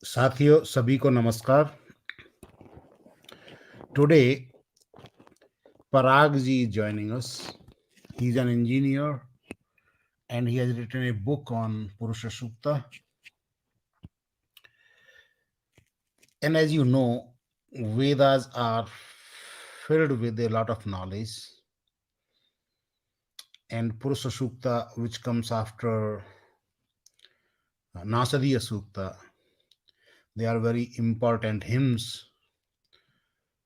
साथियों सभी को नमस्कार. Today Parag ji is joining us. He is an engineer and he has written a book on Purusha Sukta. And as you know, Vedas are filled with a lot of knowledge, and Purusha Sukta, which comes after Nasadiya Sukta, they are very important hymns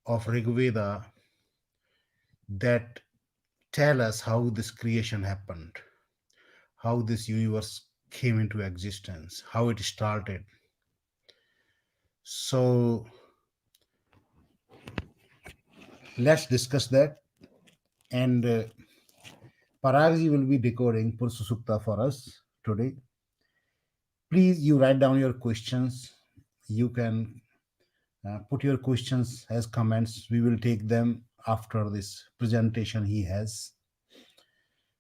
of Rigveda that tell us how this creation happened, how this universe came into existence, how it started. So let's discuss that. And Paragji will be decoding Purusha Sukta for us today. Please, you write down your questions. You can put your questions as comments. We will take them after this presentation he has.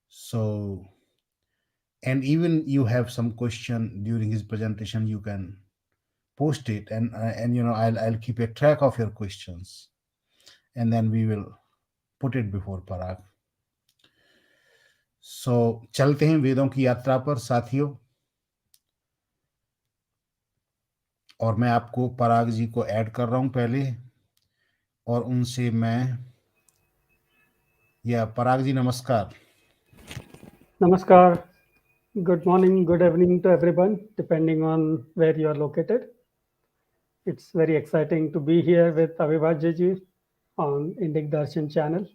So, and even you have some question during his presentation, you can post it, and I'll keep a track of your questions, and then we will put it before Parag. सो चलते हैं वेदों की यात्रा पर साथियों. और मैं आपको पराग जी को ऐड कर रहा हूं पहले, और उनसे मैं या पराग जी नमस्कार. Namaskar. Good morning, good evening to everyone, depending on where you are located. It's very exciting to be here with Avivajji on IndicDarshan channel.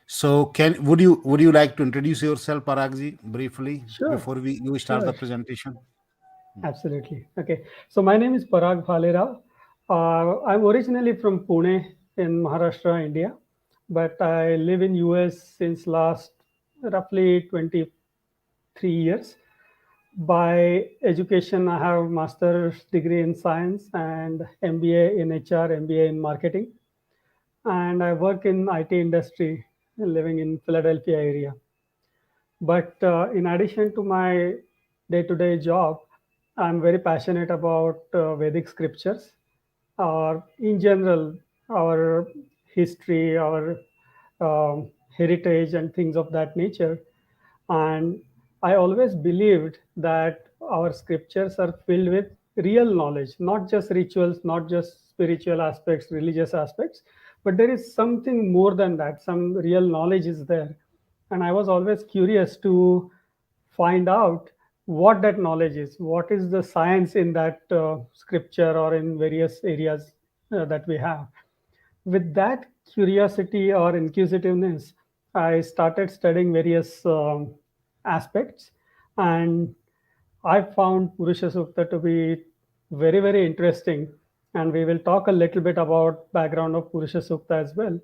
So would you like to introduce yourself, Parag ji, briefly Sure, before you start sure, the presentation? absolutely. Okay, so my name is Parag Bhalera. I'm originally from Pune in Maharashtra, India, but I live in US since last roughly 23 years. By education, I have master's degree in science and MBA in HR, MBA in marketing, and I work in IT industry, living in Philadelphia area. But in addition to my day-to-day job, I'm very passionate about Vedic scriptures, or in general, our history, our heritage, and things of that nature. And I always believed that our scriptures are filled with real knowledge, not just rituals, not just spiritual aspects, religious aspects, but there is something more than that. Some real knowledge is there. And I was always curious to find out what that knowledge is, what is the science in that scripture or in various areas that we have. With that curiosity or inquisitiveness, I started studying various aspects, and I found Purusha Sukta to be very, very interesting. And we will talk a little bit about background of Purusha Sukta as well.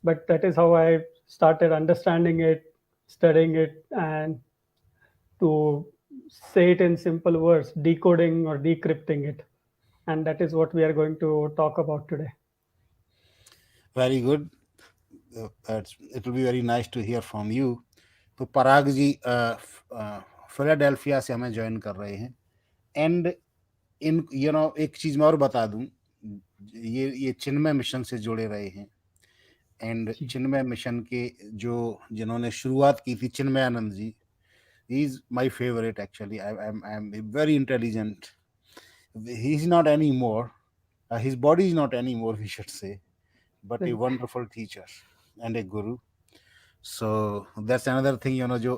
But that is how I started understanding it, studying it, and to say it in simple words, decoding or decrypting it. And that is what we are going to talk about today. Very good. It will be very nice to hear from you. तो पराग जी Philadelphia से हमें join कर रहे हैं. And in एक चीज मैं और बता दूं, ये चिन्मय मिशन से जुड़े रहे हैं. एंड चिन्मय मिशन के जिन्होंने शुरुआत की थी, Chinmayananda ji, he is my favourite actually. I am very intelligent. He is not any more, his body is not any more, we should say, but a Right. Wonderful teacher and a guru. So that's another thing जो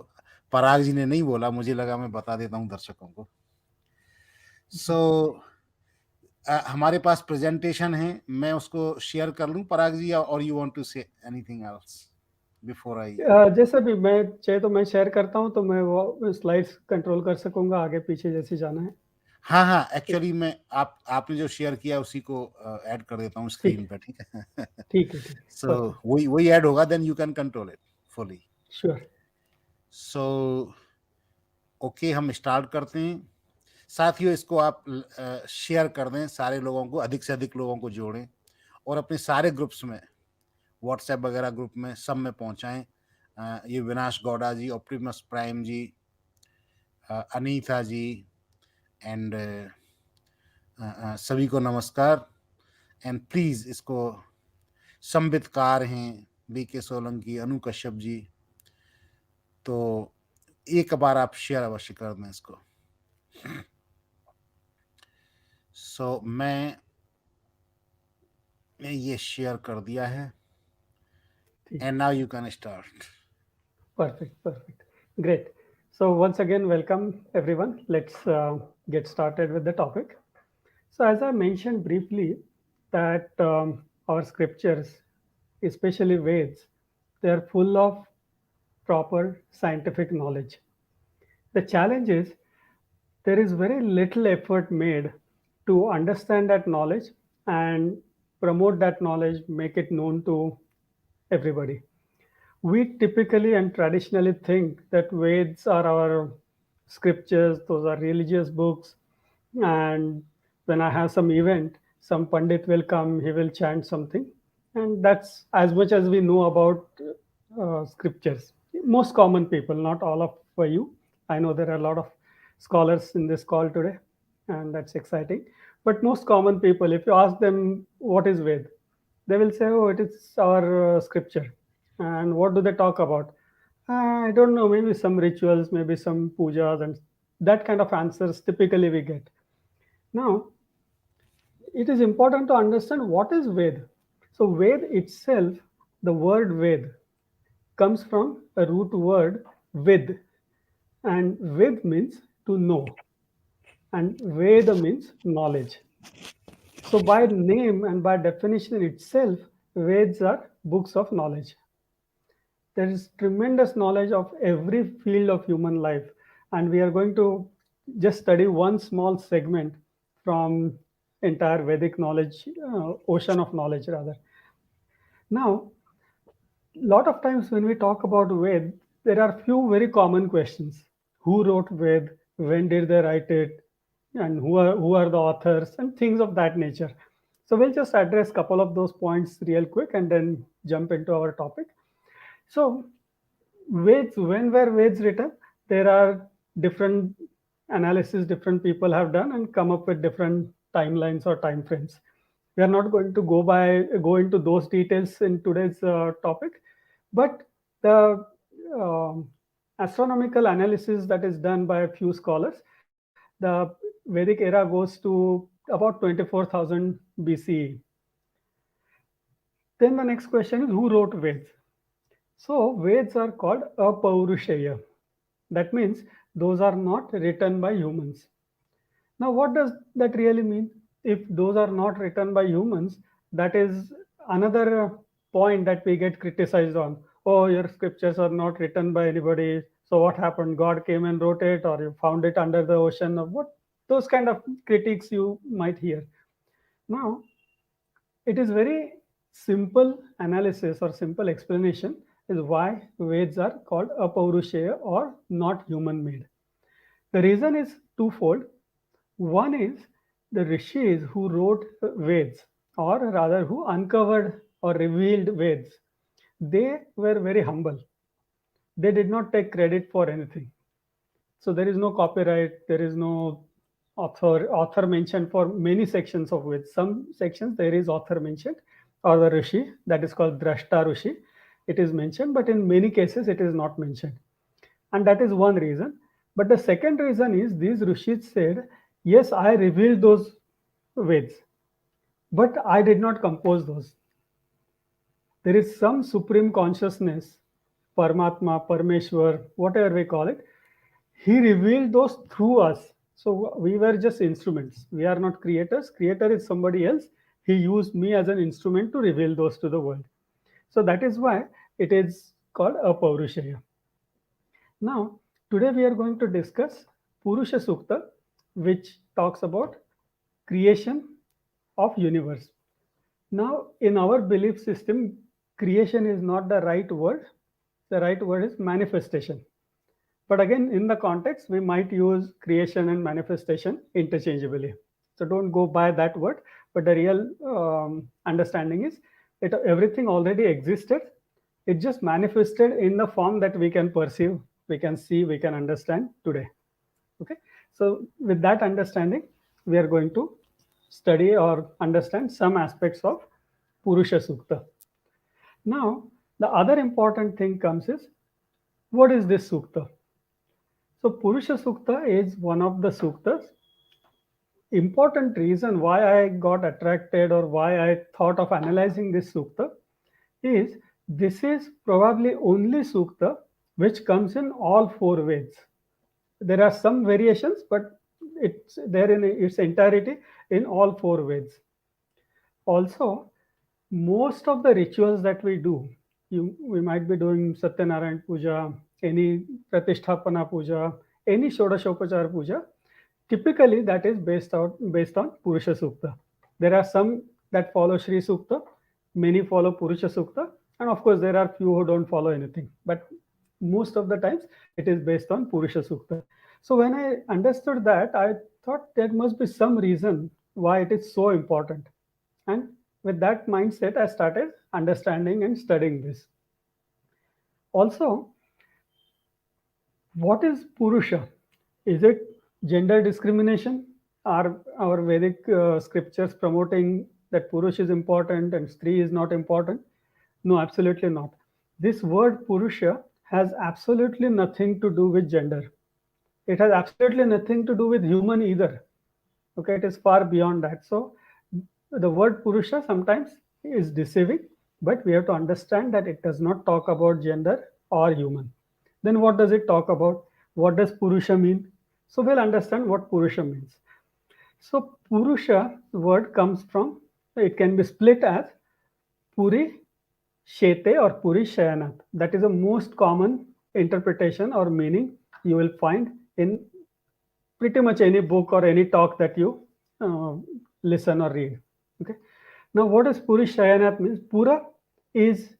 पराग जी ने नहीं बोला, मुझे लगा मैं बता देता हूँ दर्शकों को. सो हमारे पास प्रेजेंटेशन है, मैं उसको शेयर कर लूं पराग जी, और you want to say anything else before I? जैसे भी मैं चाहे तो मैं शेयर करता हूँ, तो मैं वो स्लाइड्स कंट्रोल कर सकूंगा आगे पीछे जैसे जाना है. हाँ हाँ, एक्चुअली मैं आपने जो शेयर किया उसी को ऐड कर देता हूँ ठीक स्क्रीन पे, ठीक है? ठीक है, ठीक है, सो परफेक्ट. वही ऐड होगा, then you can control it fully. Sure. So okay, हम स्टार्ट करते हैं. साथियों, इसको आप शेयर कर दें सारे लोगों को, अधिक से अधिक लोगों को जोड़ें, और अपने सारे ग्रुप्स में, व्हाट्सएप वगैरह ग्रुप में, सब में पहुंचाएं. ये Vinash Gowda ji, Optimus Prime ji, Anita ji and सभी को नमस्कार। एंड प्लीज इसको संबितकार हैं बीके सोलंकी, अनु कश्यप जी, तो एक बार आप शेयर अवश्य कर दें इसको। मैंने ये शेयर कर दिया है ठीक. And now you can start. Perfect, perfect. Great. So once again, welcome everyone. Let's get started with the topic. So as I mentioned briefly, that our scriptures, especially Veds, they are full of proper scientific knowledge. The challenge is there is very little effort made to understand that knowledge and promote that knowledge, make it known to everybody. We typically and traditionally think that Veds are our scriptures, those are religious books, and when I have some event, some Pandit will come, he will chant something, and that's as much as we know about scriptures. Most common people, not all of you. I know there are a lot of scholars in this call today, and that's exciting. But most common people, if you ask them what is Ved, they will say, "Oh, it is our scripture." And what do they talk about? I don't know. Maybe some rituals, maybe some pujas, and that kind of answers typically we get. Now, it is important to understand what is Ved. So, Ved itself, the word Ved, comes from a root word Vid, and Vid means to know, and Veda means knowledge. So, by name and by definition itself, Veds are books of knowledge. There is tremendous knowledge of every field of human life, and we are going to just study one small segment from entire Vedic knowledge, ocean of knowledge rather. Now, lot of times when we talk about Ved, there are few very common questions. Who wrote Ved? When did they write it? And who are the authors and things of that nature. So we'll just address a couple of those points real quick and then jump into our topic. So Veds, when were Veds written? There are different analysis different people have done and come up with different timelines or time frames. We are not going to go into those details in today's topic, but the um, astronomical analysis that is done by a few scholars, the Vedic era goes to about 24,000 BCE. Then the next question is who wrote Veds? So Veds are called apaurushaya. That means those are not written by humans. Now, what does that really mean? If those are not written by humans, that is another point that we get criticized on. Oh, your scriptures are not written by anybody. So what happened? God came and wrote it, or you found it under the ocean, or what? Those kind of critiques you might hear. Now, it is very simple analysis or simple explanation is why Veds are called apaurushaya or not human made. The reason is twofold. One is the rishis who wrote Veds, or rather who uncovered or revealed Veds. They were very humble. They did not take credit for anything. So there is no copyright, there is no author mentioned for many sections of Veds. Some sections there is author mentioned or the Rishi, that is called Drashta Rishi. It is mentioned, but in many cases it is not mentioned. And that is one reason. But the second reason is these rishis said, yes, I revealed those Veds, but I did not compose those. There is some supreme consciousness, Paramatma, Parameshwar, whatever we call it. He revealed those through us. So we were just instruments. We are not creators. Creator is somebody else. He used me as an instrument to reveal those to the world. So that is why it is called a Paurushaya. Now, today we are going to discuss Purusha Sukta, which talks about creation of universe. Now, in our belief system, creation is not the right word. The right word is manifestation. But again, in the context, we might use creation and manifestation interchangeably. So don't go by that word. But the real understanding is that everything already existed. It just manifested in the form that we can perceive, we can see, we can understand today. Okay, so with that understanding, we are going to study or understand some aspects of Purusha Sukta. Now, the other important thing comes is, what is this Sukta? So, Purusha Sukta is one of the Suktas. Important reason why I got attracted or why I thought of analyzing this Sukta is this is probably only Sukta which comes in all four Veds. There are some variations, but it's there in its entirety in all four Veds. Also, most of the rituals that we do, we might be doing Satyanarayan Puja, any Pratisthapana Puja, any Shodashopachar Puja, typically that is based on Purusha Sukta. There are some that follow Sri Sukta, many follow Purusha Sukta, and of course there are few who don't follow anything. But most of the times it is based on Purusha Sukta. So when I understood that, I thought there must be some reason why it is so important. And with that mindset, I started understanding and studying this. Also, what is Purusha? Is it gender discrimination? Are our Vedic scriptures promoting that Purush is important and Stri is not important? No, absolutely not. This word Purusha has absolutely nothing to do with gender. It has absolutely nothing to do with human either. Okay, it is far beyond that. So the word Purusha sometimes is deceiving, but we have to understand that it does not talk about gender or human. Then what does it talk about? What does Purusha mean? So we'll understand what Purusha means. So Purusha word comes from, it can be split as Puri Shete or Puri Shayanat. That is the most common interpretation or meaning you will find in pretty much any book or any talk that you uh, listen or read. Okay. Now, what does Puri Shayanat means? Pura is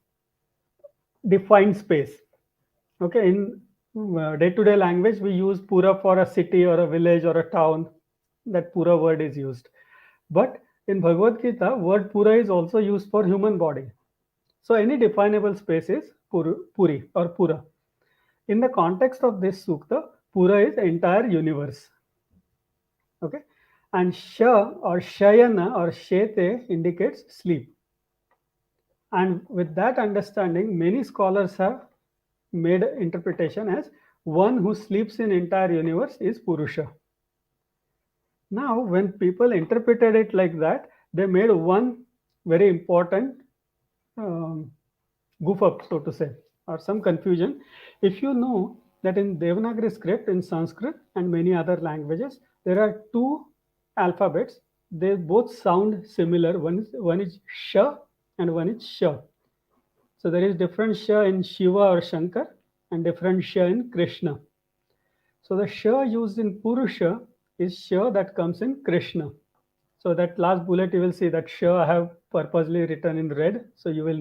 defined space. Okay. In day-to-day language, we use Pura for a city or a village or a town. That Pura word is used. But in Bhagavad Gita, word Pura is also used for human body. So any definable space is Puri or Pura. In the context of this sukta, Pura is the entire universe. Okay, and Sha or Shayana or Shete indicates sleep. And with that understanding, many scholars have made interpretation as one who sleeps in entire universe is Purusha. Now, when people interpreted it like that, they made one very important um, goof up, so to say, or some confusion. If you know that in Devanagari script, in Sanskrit, and many other languages, there are two alphabets. They both sound similar. One is Sha and one is Sha. So there is different Sha in Shiva or Shankar and different Sha in Krishna. So the Sha used in Purusha is Sha that comes in Krishna. So that last bullet you will see that Sha I have purposely written in red. So you will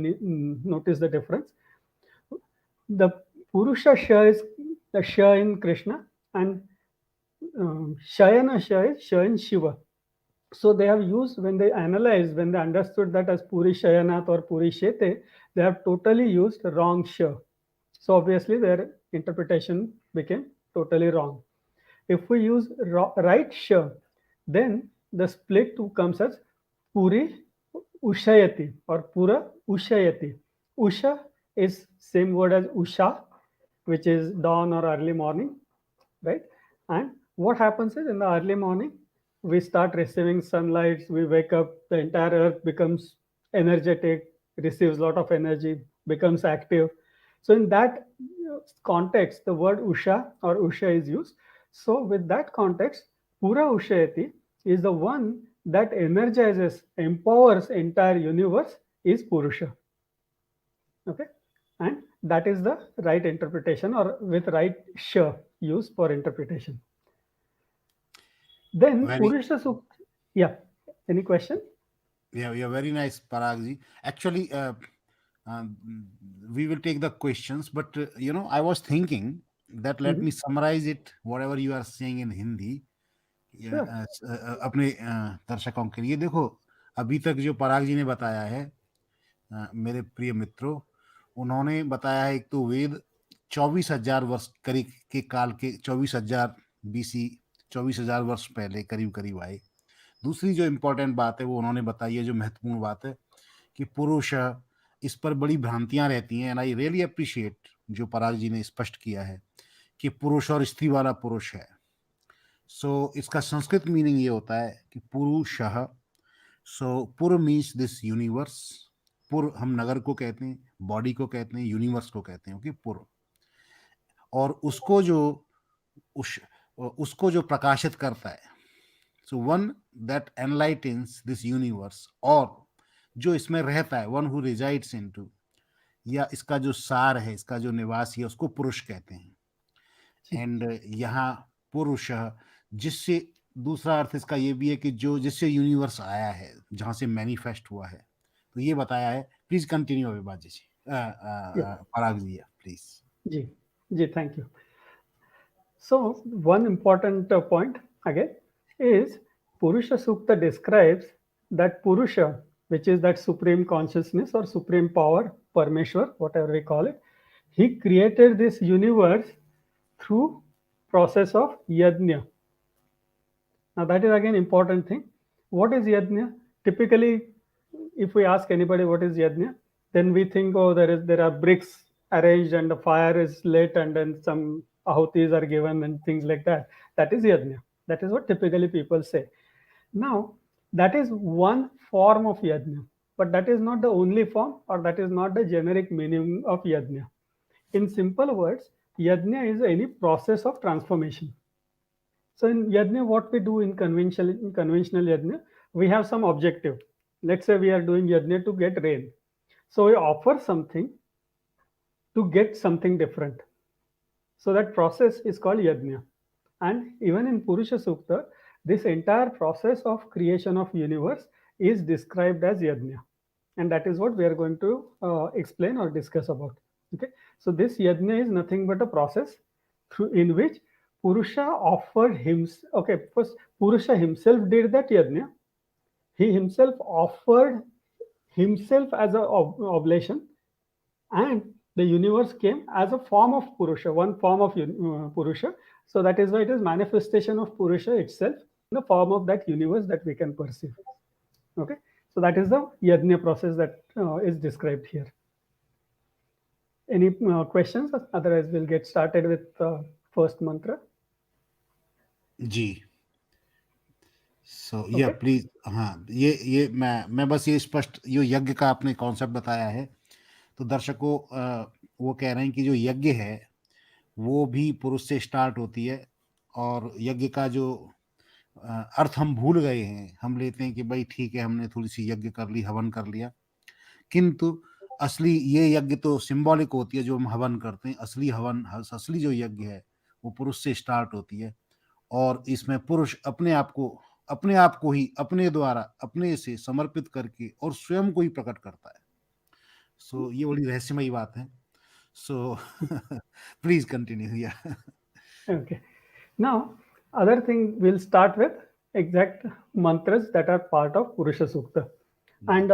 notice the difference. The Purusha Sha is the Sha in Krishna and Shayana Sha is Sha in Shiva. So they have used, when they analyzed, when they understood that as Puri Shayanat or Puri Shete, they have totally used wrong Sha. So obviously their interpretation became totally wrong. If we use right Sha, then the split comes as Puri Ushayati or Pura Ushayati. Usha is same word as Usha, which is dawn or early morning, right? And what happens is in the early morning, we start receiving sunlight, we wake up, the entire earth becomes energetic, receives a lot of energy, becomes active. So in that context, the word Usha or Usha is used. So with that context, Pura Ushayati is the one that energizes, empowers entire universe is Purusha. Okay, and that is the right interpretation or with right Sh use for interpretation. Then Very, Purusha Sukta. Yeah. Any question? yeah, very nice, Parag ji. Actually, um, we will take the questions, but I was thinking that let me Mhm. summarize it, whatever you are saying in Hindi, Sure. अपने दर्शकों के लिए। देखो, अभी तक जो पराग जी ने बताया है, मेरे प्रिय मित्रों, उन्होंने बताया है, एक तो वेद 24,000 वर्ष करीब के काल के 24,000 बीसी 24,000 वर्ष पहले करीब करीब आए। दूसरी जो इम्पोर्टेंट बात है वो उन्होंने बताई है, जो महत्वपूर्ण बात है, कि पुरुष, इस पर बड़ी भ्रांतियां रहती हैं, एंड आई रियली अप्रिशिएट जो पराग जी ने स्पष्ट किया है कि पुरुष और स्त्री वाला पुरुष है। सो इसका संस्कृत मीनिंग ये होता है कि पुरुषः। सो पुर मीन्स दिस यूनिवर्स। पुर हम नगर को कहते हैं, बॉडी को कहते हैं, यूनिवर्स को कहते हैं, ओके, पुर। और उस उसको जो प्रकाशित करता है, so one that enlightens this universe, और जो इसमें रहता है, वन हु रिजाइड्स इनटू, या इसका जो सार है, इसका जो निवासी है, उसको पुरुष कहते हैं। जी एंड यहाँ पुरुष, जिससे दूसरा अर्थ इसका ये भी है कि जो जिससे यूनिवर्स आया है, जहाँ से मैनिफेस्ट हुआ है, तो ये बताया है। Please continue Abhibaji ji, yeah Parag ji, please. जी जी thank you. So one important point again is Purusha Sukta describes that Purusha, which is that supreme consciousness or supreme power, Parmeshwar, whatever we call it, he created this universe through process of yajna. Now that is again important thing. What is yajna? Typically, if we ask anybody what is yajna, then we think, oh, there are bricks arranged and the fire is lit and then some ahutis are given and things like that. That is yajna. That is what typically people say. Now, that is one form of yajna, but that is not the only form, or that is not the generic meaning of yajna. In simple words, yajna is any process of transformation. So in yajna, what we do in conventional yajna, we have some objective. Let's say we are doing yajna to get rain. So we offer something to get something different. So that process is called yajna. And even in Purusha Sukta, this entire process of creation of universe is described as yajna. And that is what we are going to explain or discuss about. Okay. So this yajna is nothing but a process in which Purusha offered himself. Okay, first Purusha himself did that yajna. He himself offered himself as a oblation, and the universe came as a form of Purusha, one form of Purusha. So that is why it is manifestation of Purusha itself in the form of that universe that we can perceive. Okay, so that is the yajna process that is described here. Any questions? Otherwise, we'll get started with first mantra. जी, सो या Okay. Please. हाँ, ये मैं बस ये स्पष्ट, जो यज्ञ का आपने कॉन्सेप्ट बताया है, तो दर्शकों, वो कह रहे हैं कि जो यज्ञ है वो भी पुरुष से स्टार्ट होती है। और यज्ञ का जो अर्थ हम भूल गए हैं, हम लेते हैं कि भाई ठीक है, हमने थोड़ी सी यज्ञ कर ली, हवन कर लिया, किंतु असली ये यज्ञ तो सिंबॉलिक होती है जो हम हवन करते हैं। असली हवन, असली जो यज्ञ है वो पुरुष से स्टार्ट होती है, और इसमें पुरुष अपने आप को ही अपने द्वारा, अपने से समर्पित करके और स्वयं को ही प्रकट करता है। सो ये बड़ी रहस्यमयी बात है। So please continue. या Okay. Now, other thing we'll start with exact mantras that are part of Purusha Sukta. And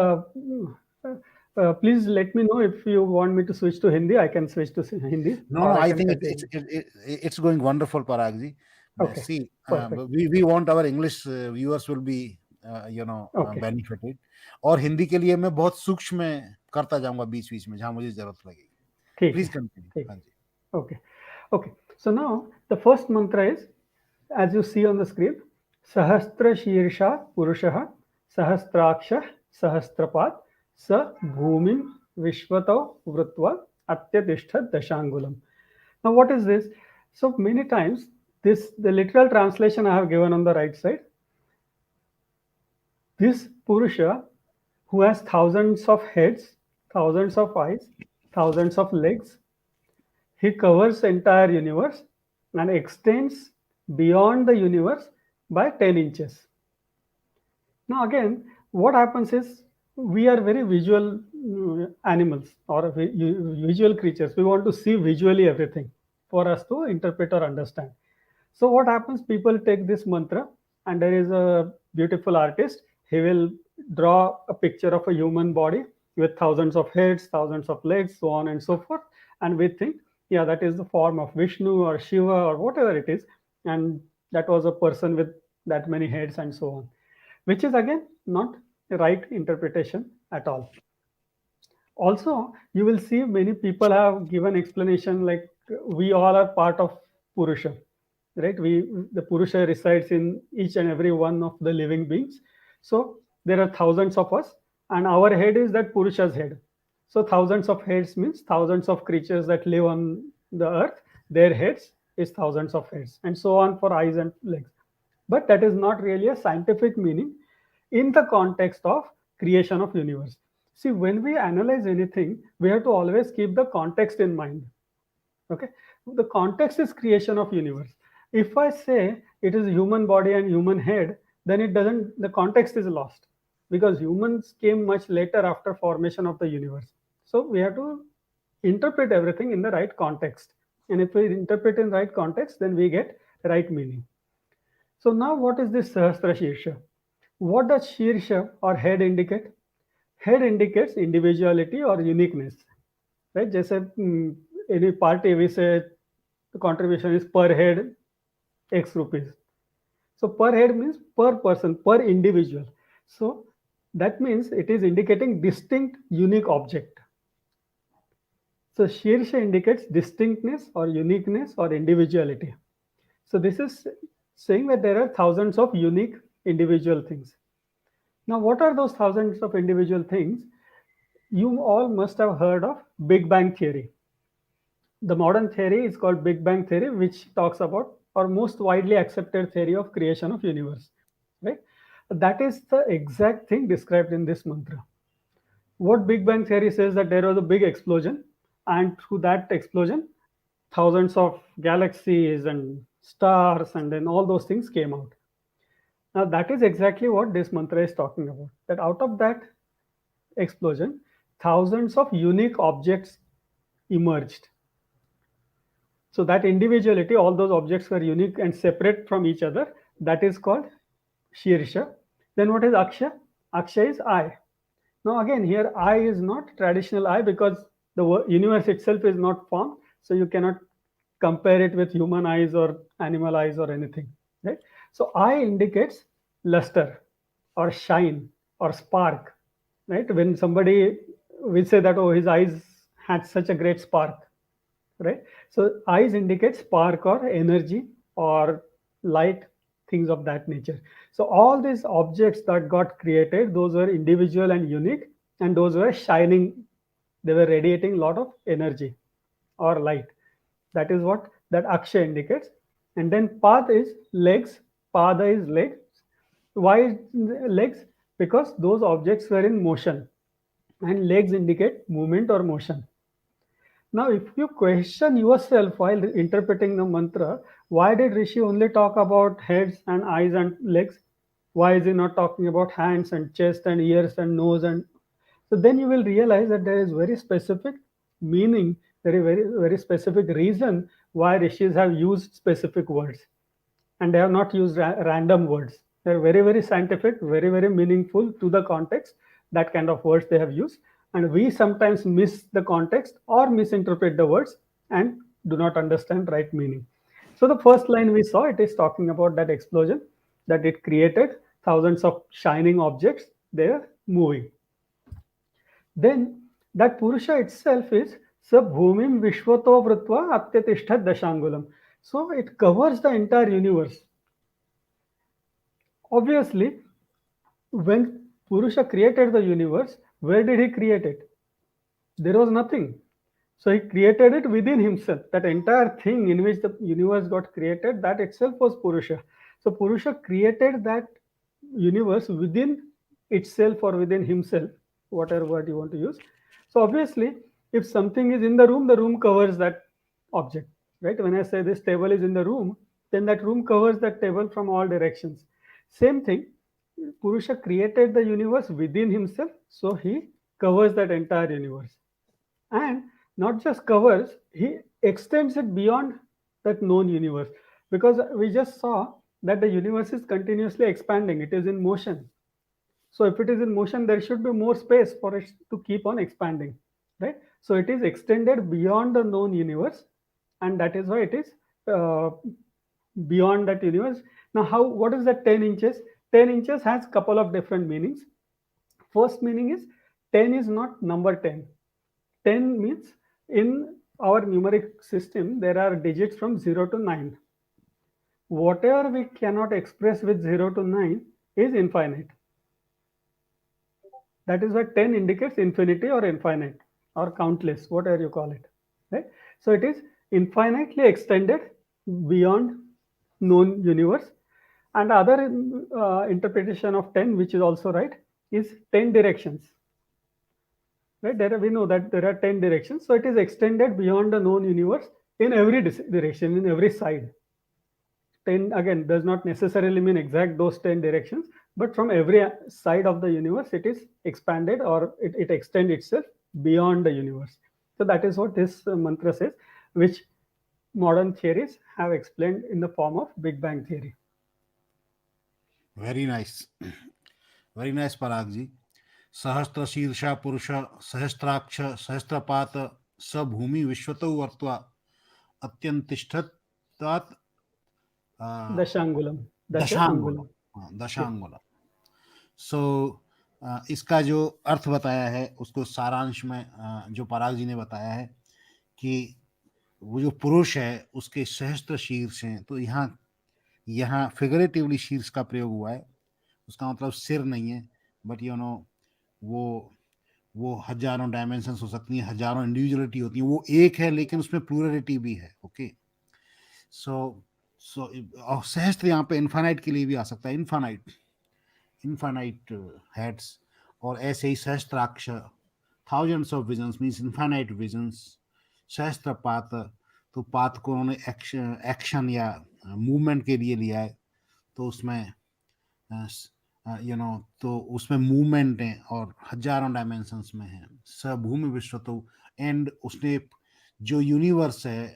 please let me know if you want me to switch to Hindi. I can switch to Hindi, No, or no, I I can think continue. it's going wonderful, Parag ji. Okay, See, perfect. we want our English viewers will be Okay, benefited, और हिंदी के लिए मैं बहुत सूक्ष्म में करता जाऊंगा बीच बीच में, जहां मुझे जरूरत लगेगी। ठीक प्लीज है, कंटिन्यू। ठीक हाँ है. जी। Okay, okay. So now the first mantra is, as you see on the screen, Sahasra Shirsha Purushah Sahasraksha Sahasrapat Sa Bhumim Vishwato Vrutva Atyatishta Dashangulam. Now, what is this? So many times, the literal translation I have given on the right side. This Purusha, who has thousands of heads, thousands of eyes, thousands of legs, he covers the entire universe and extends beyond the universe by 10 inches. Now, again, what happens is we are very visual animals or visual creatures. We want to see visually everything for us to interpret or understand. So, what happens? People take this mantra, and there is a beautiful artist. He will draw a picture of a human body with thousands of heads, thousands of legs, so on and so forth. And we think, yeah, that is the form of Vishnu or Shiva or whatever it is. and that was a person with that many heads and so on, which is again not the right interpretation at all. Also, you will see many people have given explanation like we all are part of Purusha, right? The Purusha resides in each and every one of the living beings. So there are thousands of us, and our head is that Purusha's head. So thousands of heads means thousands of creatures that live on the earth. Their heads is thousands of heads, and so on for eyes and legs. But that is not really a scientific meaning in the context of creation of universe. See, when we analyze anything, we have to always keep the context in mind. Okay, the context is creation of universe. If I say it is human body and human head, then it doesn't, the context is lost, because humans came much later after formation of the universe. So we have to interpret everything in the right context, and if we interpret in right context, then we get right meaning. So now what is this Sahasra Shirsha? What does Shirsha or head indicate? Head indicates individuality or uniqueness, right? जैसे any party we say the contribution is per head X rupees. So per head means per person, per individual. So that means it is indicating distinct, unique object. So Shirsha indicates distinctness or uniqueness or individuality. So this is saying that there are thousands of unique individual things. Now, what are those thousands of individual things? You all must have heard of Big Bang Theory. The modern theory is called Big Bang Theory, which talks about or most widely accepted theory of creation of universe. Right? That is the exact thing described in this mantra. What Big Bang Theory says that there was a big explosion, and through that explosion, thousands of galaxies and stars and then all those things came out. Now that is exactly what this mantra is talking about. That out of that explosion, thousands of unique objects emerged. So that individuality, all those objects were unique and separate from each other. That is called Shirsha. Then what is Aksha? Aksha is I. Now again, here I is not traditional I, because the universe itself is not formed, so you cannot compare it with human eyes or animal eyes or anything, right? So I indicates luster or shine or spark, right? When somebody will say that, oh, his eyes had such a great spark, right? So eyes indicate spark or energy or light, things of that nature. So all these objects that got created, those were individual and unique, and those were shining. They were radiating a lot of energy or light. That is what that aksha indicates. And then path is legs. Pada is legs. Why legs? Because those objects were in motion, and legs indicate movement or motion. Now, if you question yourself while interpreting the mantra, why did Rishi only talk about heads and eyes and legs? Why is he not talking about hands and chest and ears and nose? And so then you will realize that there is very specific meaning, very specific reason why rishis have used specific words, and they have not used random words. They're very scientific, very meaningful to the context. That kind of words they have used, and we sometimes miss the context or misinterpret the words and do not understand right meaning. So the first line we saw, it is talking about that explosion, that it created thousands of shining objects. They are moving. Then that Purusha itself is Sabhumim Vishwato Vrutva Atyatishtat Dashangulam. So it covers the entire universe. Obviously, when Purusha created the universe, where did he create it? There was nothing. So he created it within himself. That entire thing in which the universe got created, that itself was Purusha. So Purusha created that universe within itself or within himself, whatever word you want to use. So obviously, if something is in the room covers that object, right? When I say this table is in the room, then that room covers that table from all directions. Same thing, Purusha created the universe within himself, so he covers that entire universe. And not just covers, he extends it beyond that known universe, because we just saw that the universe is continuously expanding, it is in motion. So if it is in motion, there should be more space for it to keep on expanding, right? So it is extended beyond the known universe, and that is why it is uh, beyond that universe. Now, how, what is that 10 inches? 10 inches has couple of different meanings. First meaning is 10 is not number 10. 10 means in our numeric system there are digits from 0 to 9. Whatever we cannot express with 0 to 9 is infinite. That is why 10 indicates infinity or infinite or countless, whatever you call it. Right? So it is infinitely extended beyond known universe. And other interpretation of 10, which is also right, is 10 directions. Right? We know that there are 10 directions. So it is extended beyond the known universe in every direction, in every side. 10 again does not necessarily mean exact those 10 directions, but from every side of the universe it is expanded, or it extends itself beyond the universe. So that is what this mantra says, which modern theories have explained in the form of Big Bang theory. Very nice, very nice Parag ji. सहस्त्र शीर्षा पुरुष सहस्त्राक्ष सहस्त्रपात स भूमि विश्वतो वर्त्वा अत्यंतिष्ठत्वात् Dashangulam. Dasha दशांगुलम. Angulam. हाँ, Yes. दशांगुलम. सो इसका जो अर्थ बताया है उसको सारांश में जो पराग जी ने बताया है कि वो जो पुरुष है उसके सहस्त्र शीर्ष हैं, तो यहाँ यहाँ फिगरेटिवली शीर्ष का प्रयोग हुआ है. उसका मतलब सिर नहीं है, बट यू नो वो वो हजारों डायमेंशंस हो सकती हैं, हजारों इंडिविजुअलिटी होती हैं. वो एक है लेकिन उसमें प्लूरलिटी भी है. ओके, सो सो और सहस्त्र यहाँ पे इन्फानाइट के लिए भी आ सकता है. Infinite, infinite heads. और ऐसे ही सहस्त्राक्ष, thousands of visions means infinite visions. सहस्त्रपात, तो पात को उन्होंने एक्शन या मूवमेंट के लिए लिया है, तो उसमें यू नो तो उसमें मूवमेंट है और हजारों डायमेंशंस में है. भूमि विश्व, तो एंड उसने जो यूनिवर्स है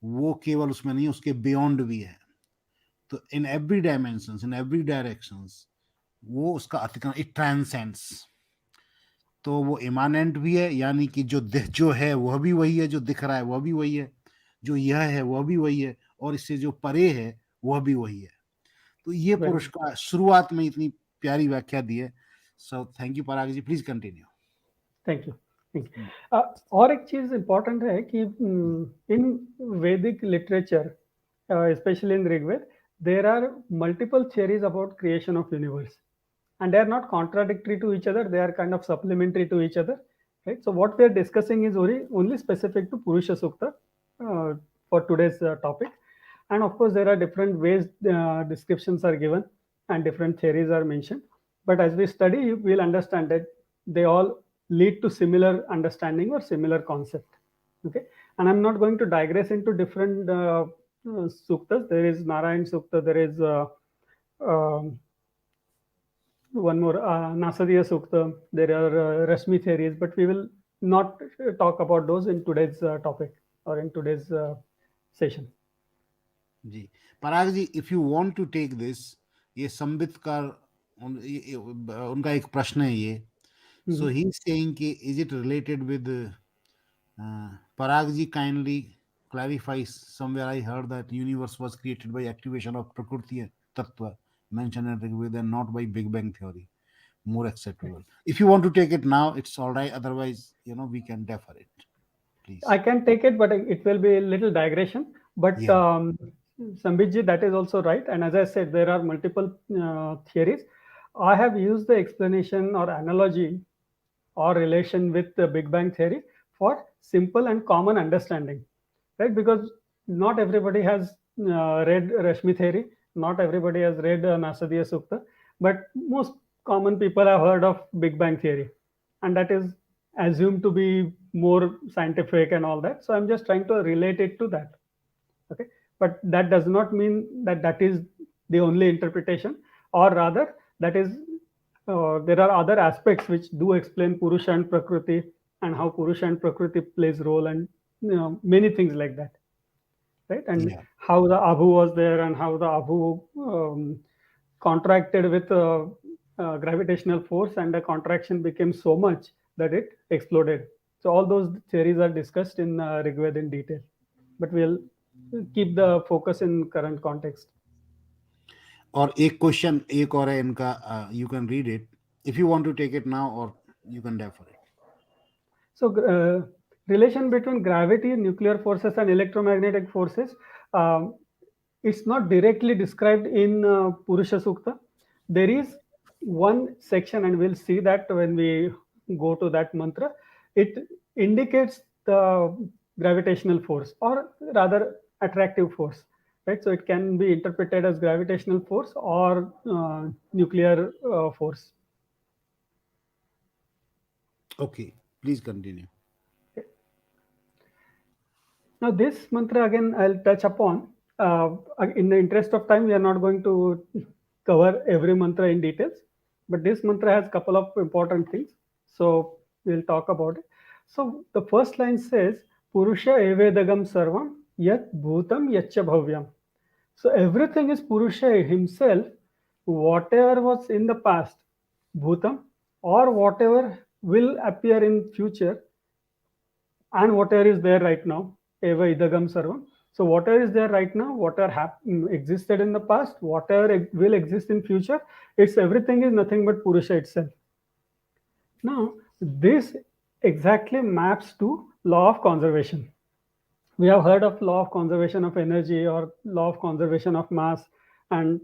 वो केवल उसमें नहीं, उसके बियॉन्ड भी है. तो in every dimensions, in every directions वो उसका अतिक्रमण, इट ट्रांसेंड्स. तो वो इमानेंट भी है, यानी कि जो है वह भी वही है, जो दिख रहा है वह भी वही है, जो यह है वह भी वही है, और इससे जो परे है वह भी वही है. तो ये पुरुष का शुरुआत में इतनी प्यारी व्याख्या दी है. So thank you Parag ji, please continue. Thank you. और एक चीज इंपॉर्टेंट है कि in Vedic literature, specially in Rigveda, there are multiple theories about creation of universe, and they are not contradictory to each other, they are kind of supplementary to each other, right? So what we are discussing is only specific to Purusha Sukta for today's topic. And of course there are different ways descriptions are given and different theories are mentioned, but as we study we'll understand that they all lead to similar understanding or similar concept. Okay, and I'm not going to digress into different suktas. There is Narayan Sukta, there is um, one more Nasadiya Sukta, there are Rashmi theories, but we will not talk about those in today's topic or in today's session. जी Parag ji, if you want to take this, ये संबित का उनका एक प्रश्न है ये. So he is saying कि is it related with Parag ji, kindly clarify. Somewhere I heard that universe was created by activation of Prakriti Tattva mentioned in Rigveda and not by Big Bang theory. More acceptable. If you want to take it now, it's all right. Otherwise, we can defer it. Please. I can take it, but it will be a little digression. But Yeah. Sambit, that is also right. And as I said, there are multiple theories. I have used the explanation or analogy or relation with the Big Bang theory for simple and common understanding, right? Because not everybody has read Rashmi theory, not everybody has read Nasadiya Sukta, but most common people have heard of Big Bang theory, and that is assumed to be more scientific and all that. So I'm just trying to relate it to that. Okay, but that does not mean that that is the only interpretation, or rather, that is there are other aspects which do explain Purusha and Prakriti and how Purusha and Prakriti plays role, and many things like that, right? And Yeah. how the Abhu was there and how the Abhu contracted with gravitational force, and the contraction became so much that it exploded. So all those theories are discussed in Rigveda in detail, but we'll keep the focus in current context. और एक question एक और है इनका, you can read it if you want to take it now और you can refer it. So, relation between gravity, nuclear forces, and electromagnetic forces. Um, it's not directly described in Purusha Sukta. There is one section, and we'll see that when we go to that mantra. It indicates the gravitational force, or rather, attractive force. Right. So it can be interpreted as gravitational force or nuclear force. Okay, please continue. Now, this mantra again I'll touch upon. In the interest of time, we are not going to cover every mantra in details, but this mantra has a couple of important things. So we'll talk about it. So the first line says, Purusha evedagam sarvam yat bhutam yaccha bhavyam. So everything is Purusha himself, whatever was in the past, bhutam, or whatever will appear in future, and whatever is there right now, eva idagam sarvam. So whatever is there right now, whatever existed in the past, whatever will exist in future, it's everything is nothing but Purusha itself. Now this exactly maps to law of conservation. We have heard of law of conservation of energy or law of conservation of mass, and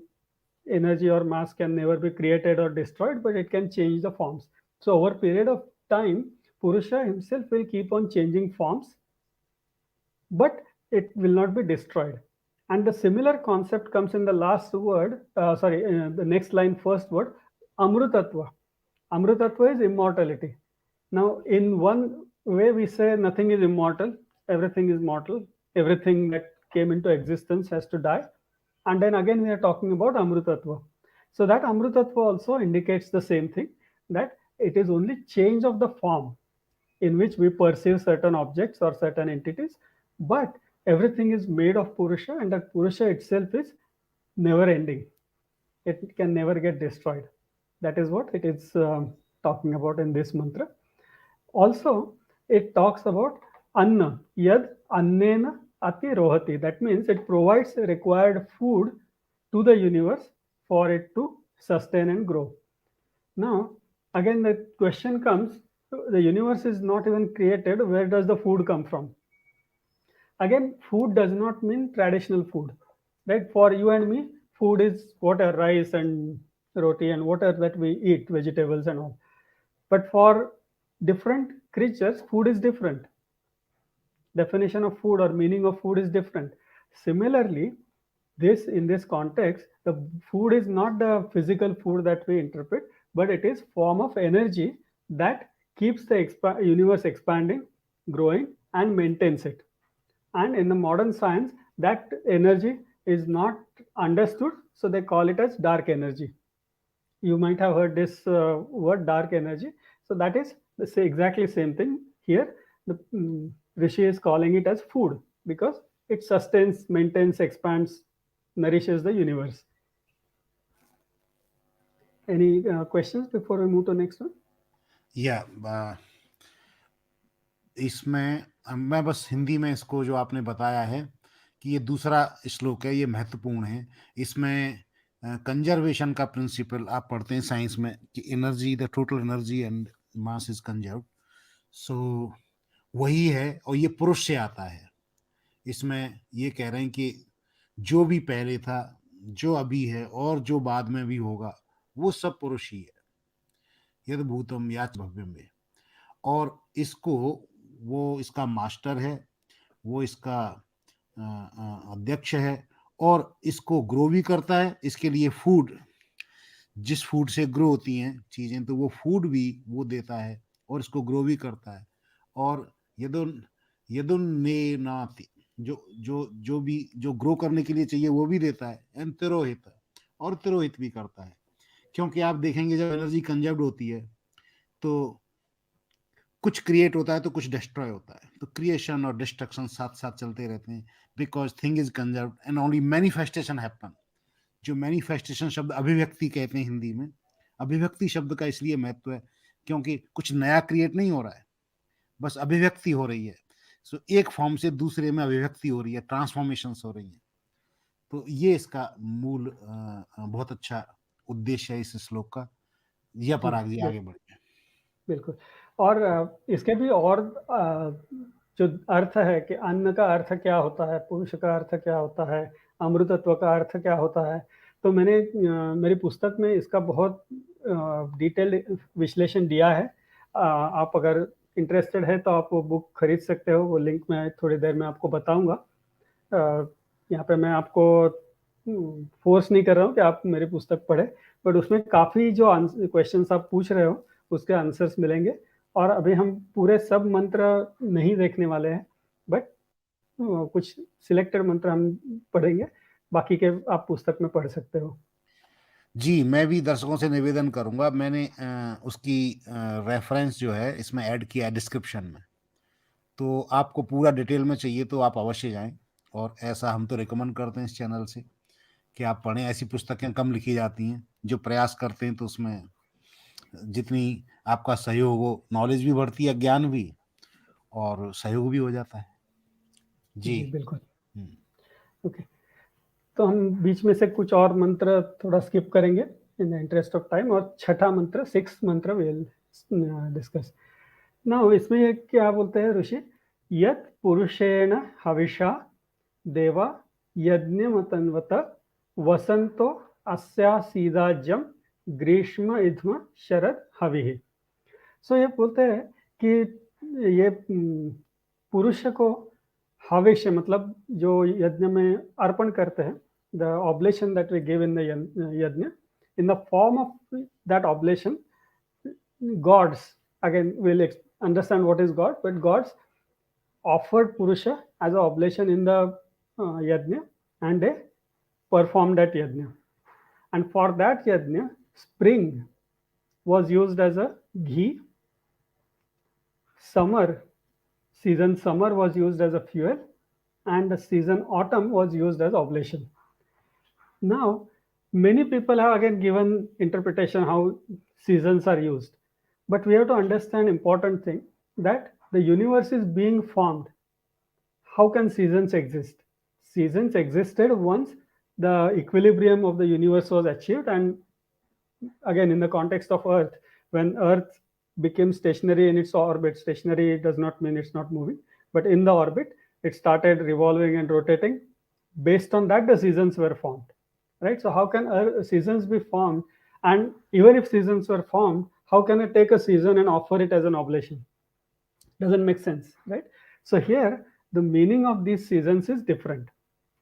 energy or mass can never be created or destroyed, but it can change the forms. So over a period of time, Purusha himself will keep on changing forms, but it will not be destroyed. And the similar concept comes in the last word, the next line, first word, Amrutatva. Amrutatva is immortality. Now, in one way, we say nothing is immortal, everything is mortal, everything that came into existence has to die. And then again, we are talking about Amrutatva. So, that Amrutatva also indicates the same thing, that it is only change of the form in which we perceive certain objects or certain entities, but everything is made of Purusha, and that Purusha itself is never ending. It can never get destroyed. That is what it is talking about in this mantra. Also, it talks about Anna, Yad Annena Ati Rohati. That means it provides required food to the universe for it to sustain and grow. Now, again, the question comes, the universe is not even created. Where does the food come from? Again, food does not mean traditional food, right? For you and me, food is water, rice, and roti, and water that we eat, vegetables, and all. But for different creatures, food is different. Definition of food or meaning of food is different. Similarly, this in this context, the food is not the physical food that we interpret, but it is form of energy that keeps the universe expanding, growing, and maintains it. And in the modern science, that energy is not understood, so they call it as dark energy. You might have heard this word dark energy. So that is the exactly same thing here. The Rishi is calling it as food because it sustains, maintains, expands, nourishes the universe. Any questions before we move to next one? या इसमें मैं बस हिंदी में इसको जो आपने बताया है कि ये दूसरा श्लोक है, ये महत्वपूर्ण है. इसमें कंजर्वेशन का प्रिंसिपल आप पढ़ते हैं साइंस में कि energy, the total energy and mass is conserved. So वही है, और ये पुरुष से आता है. इसमें ये कह रहे हैं कि जो भी पहले था, जो अभी है और जो बाद में भी होगा, वो सब पुरुष ही है. यद भूतम याच भव्यम में. और इसको वो इसका मास्टर है, वो इसका अध्यक्ष है, और इसको ग्रो भी करता है. इसके लिए फूड, जिस फूड से ग्रो होती हैं चीजें, तो वो फूड भी वो देता है और इसको ग्रो भी करता है. और यदुन यदुन ने नाति, जो जो जो भी जो ग्रो करने के लिए चाहिए वो भी देता है. एंड तिरोहित, और तिरोहित भी करता है. क्योंकि आप देखेंगे जब एनर्जी कंजर्व्ड होती है तो कुछ क्रिएट होता है तो कुछ डिस्ट्रॉय होता है. तो क्रिएशन और डिस्ट्रक्शन साथ साथ चलते रहते हैं, because thing is conserved and only manifestation happen. जो मैनिफेस्टेशन शब्द अभिव्यक्ति कहते हैं हिंदी में, अभिव्यक्ति शब्द का इसलिए महत्व है क्योंकि कुछ नया क्रिएट नहीं हो रहा है, बस अभिव्यक्ति हो रही है. सो एक फॉर्म से दूसरे में अभिव्यक्ति हो रही है, ट्रांसफॉर्मेशंस हो रही हैं। तो ये इसका मूल बहुत अच्छा उद्देश्य है इस श्लोक का। या जी, पराग जी आगे बढ़िए। बिल्कुल। और इसके भी और जो अर्थ है कि अन्न का अर्थ क्या होता है, पुरुष का अर्थ क्या होता है, अमृतत्व का अर्थ क्या होता है, तो मैंने मेरी पुस्तक में इसका बहुत डिटेल्ड विश्लेषण दिया है। आप अगर इंटरेस्टेड है तो आप वो बुक खरीद सकते हो, वो लिंक मैं थोड़ी देर में आपको बताऊंगा। यहाँ पे मैं आपको फोर्स नहीं कर रहा हूँ कि आप मेरी पुस्तक पढ़े, बट उसमें काफ़ी जो क्वेश्चंस आप पूछ रहे हो उसके आंसर्स मिलेंगे। और अभी हम पूरे सब मंत्र नहीं देखने वाले हैं, बट कुछ सिलेक्टेड मंत्र हम पढ़ेंगे, बाकी के आप पुस्तक में पढ़ सकते हो। जी, मैं भी दर्शकों से निवेदन करूंगा। मैंने उसकी रेफरेंस जो है इसमें ऐड किया है डिस्क्रिप्शन में। तो आपको पूरा डिटेल में चाहिए तो आप अवश्य जाएं। और ऐसा हम तो रिकमेंड करते हैं इस चैनल से कि आप पढ़ें। ऐसी पुस्तकें कम लिखी जाती हैं। जो प्रयास करते हैं तो उसमें जितनी आपका सहयोग हो, नॉलेज भी बढ़ती है, ज्ञान भी, और सहयोग भी हो जाता है। जी। जी बिल्कुल। हम्म। ओके, तो हम बीच में से कुछ और मंत्र थोड़ा स्किप करेंगे in the interest of time, और छठा मंत्र, सिक्स मंत्र विल डिस्कस ना। इसमें ये क्या बोलते हैं ऋषि, यत पुरुषेण हविषा देवा यज्ञमतन्वत वसंतो अस्या सीदाज्यम ग्रीष्म इध्म शरद हविः। सो ये बोलते हैं कि ये पुरुष को हविष्य मतलब जो यज्ञ में अर्पण करते हैं, the oblation that we give in the yajna, in the form of that oblation, gods, again we'll understand what is god, but gods offered purusha as an oblation in the yajna, and they performed that yajna. And for that yajna, spring was used as a ghee, summer season summer was used as a fuel, and the season autumn was used as oblation. Now many people have again given interpretation how seasons are used, but we have to understand important thing, that the universe is being formed. How can seasons exist? Seasons existed once the equilibrium of the universe was achieved, and again in the context of earth, when earth became stationary in its orbit, stationary does not mean it's not moving, but in the orbit it started revolving and rotating. Based on that the seasons were formed, right? So how can seasons be formed? And even if seasons were formed, how can I take a season and offer it as an oblation? Doesn't make sense, right? So here the meaning of these seasons is different,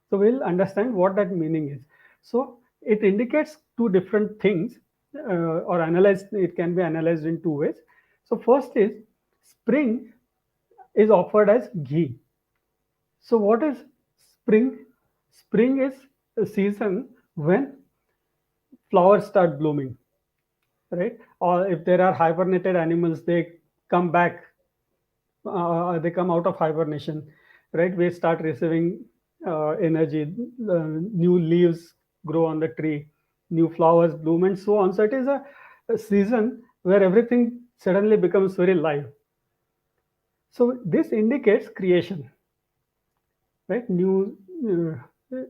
so we'll understand what that meaning is. So it indicates two different things, or analyzed, it can be analyzed in two ways. So first is, spring is offered as ghee. So what is spring? Spring is a season when flowers start blooming, right? Or if there are hibernated animals, they come back, they come out of hibernation, right? We start receiving energy, new leaves grow on the tree, new flowers bloom, and so on. So it is a season where everything suddenly becomes very live. So this indicates creation, right?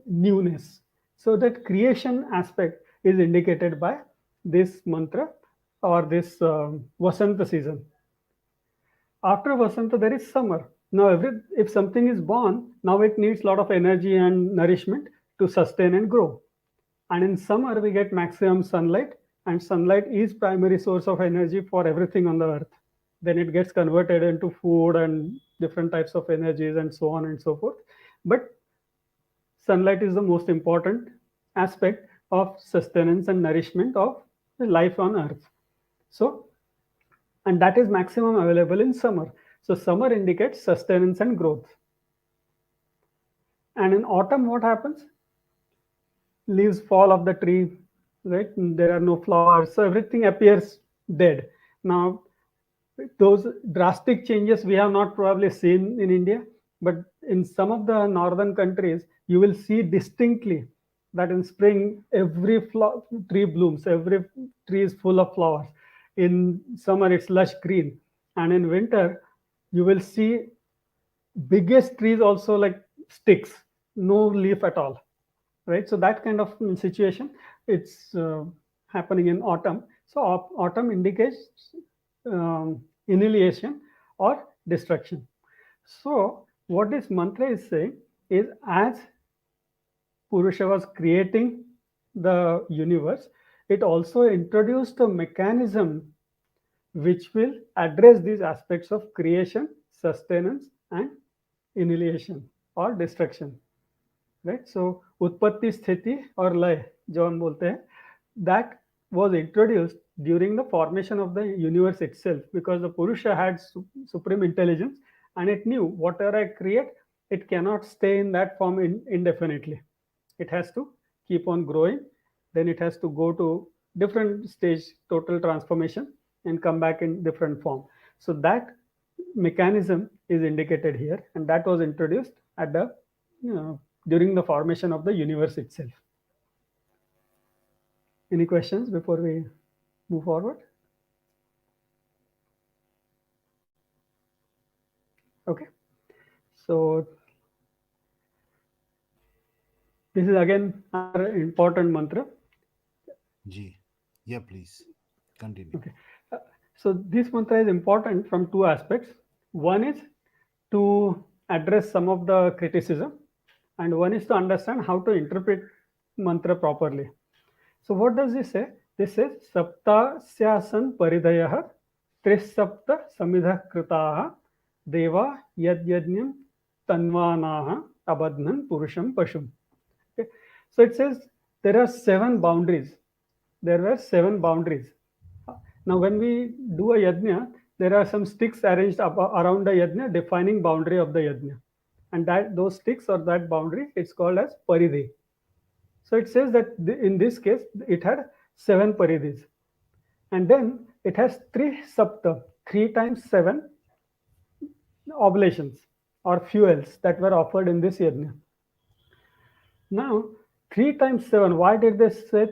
Newness. So that creation aspect is indicated by this mantra, or this Vasanta season. After Vasanta, there is summer. Now, if something is born, now it needs a lot of energy and nourishment to sustain and grow. And in summer, we get maximum sunlight, and sunlight is primary source of energy for everything on the earth. Then it gets converted into food and different types of energies and so on and so forth. But sunlight is the most important aspect of sustenance and nourishment of life on earth. So, and that is maximum available in summer. So summer indicates sustenance and growth. And in autumn, what happens? Leaves fall off the tree, right? There are no flowers, so everything appears dead. Now, those drastic changes we have not probably seen in India, but in some of the northern countries, you will see distinctly that in spring every tree blooms, every tree is full of flowers. In summer, it's lush green, and in winter, you will see biggest trees also like sticks, no leaf at all, right? So that kind of situation, it's happening in autumn. So autumn indicates annihilation or destruction. So what this mantra is saying is, as Purusha was creating the universe, it also introduced a mechanism which will address these aspects of creation, sustenance, and annihilation or destruction, right? So उत्पत्ति स्थिति और लय जो हम बोलते हैं, that was introduced during the formation of the universe itself, because the Purusha had supreme intelligence, and it knew whatever I create, it cannot stay in that form indefinitely. It has to keep on growing, then it has to go to different stage total transformation and come back in different form. So that mechanism is indicated here, and that was introduced at the during the formation of the universe itself. Any questions before we move forward? Okay, so this is again another important mantra. Ji, yeah, please continue. Okay, Uh, so this mantra is important from two aspects. One is to address some of the criticism, and one is to understand how to interpret mantra properly. So what does this say? This says saptasyasan paridayah trisapta samidha kritaha deva yadyajnam tanvanaha abadnan purusham pashum. Okay. So it says there are seven boundaries. There were seven boundaries. Now, when we do a yajna, there are some sticks arranged around the yajna, defining boundary of the yajna, and that those sticks or that boundary, it's called as paridhi. So it says that in this case, it had seven paridhis, and then it has three sapta, three times seven oblations or fuels that were offered in this yajna. Now, 3 times 7, why did they say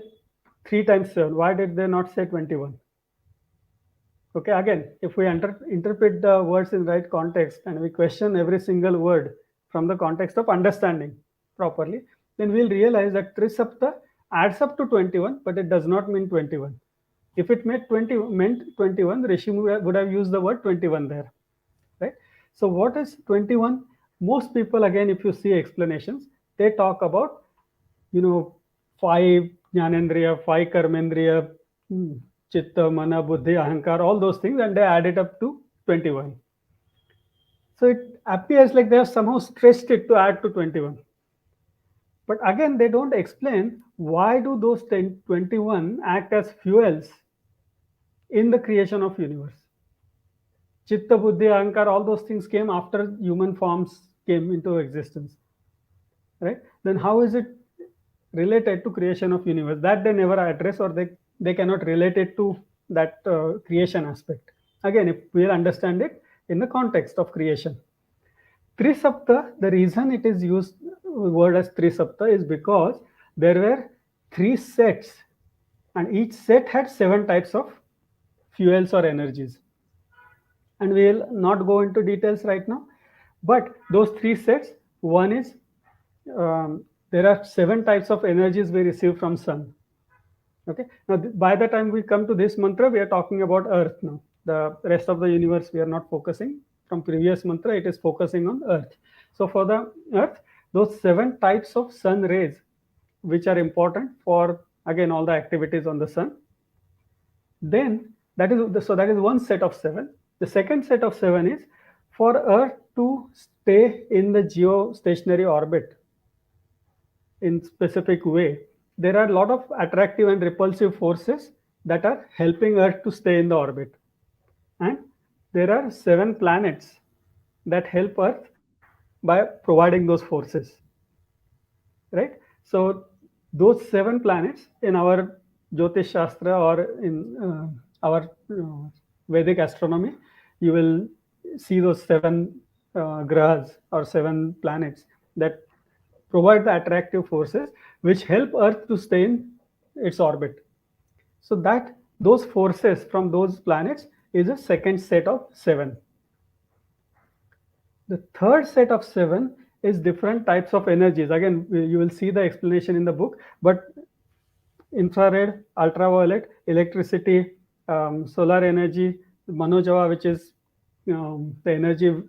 3 times 7? Why did they not say 21? Okay, again, if we interpret the words in right context and we question every single word from the context of understanding properly, then we'll realize that Trisapta adds up to 21, but it does not mean 21. If it meant 21, Rishi would have used the word 21 there, right? So what is 21? Most people, again, if you see explanations, they talk about, five jnanendriya, five karmendriya, chitta, mana, buddhi, ahankar, all those things, and they add it up to 21. So it appears like they have somehow stretched it to add to 21. But again, they don't explain why do those 21 act as fuels in the creation of universe. Chitta, buddhi, ahankar, all those things came after human forms came into existence, right? Then how is it related to creation of universe? That they never address, or they cannot relate it to that creation aspect. Again, if we'll understand it in the context of creation. Trisapta, the reason it is used word as Trisapta is because there were three sets, and each set had seven types of fuels or energies. And we'll not go into details right now, but those three sets, one is there are seven types of energies we receive from sun. Okay, now by the time we come to this mantra, we are talking about earth. Now the rest of the universe we are not focusing. From previous mantra, it is focusing on earth. So for the earth, those seven types of sun rays, which are important for, again, all the activities on the sun, then that is one set of seven. The second set of seven is for earth to stay in the geostationary orbit in specific way. There are a lot of attractive and repulsive forces that are helping earth to stay in the orbit, and there are seven planets that help earth by providing those forces, right? So those seven planets in our Jyotish Shastra or in our Vedic astronomy, you will see those seven grahas or seven planets that provide the attractive forces which help Earth to stay in its orbit. So that those forces from those planets is a second set of seven. The third set of seven is different types of energies. Again, you will see the explanation in the book, but infrared, ultraviolet, electricity, solar energy, manojava, which is the energy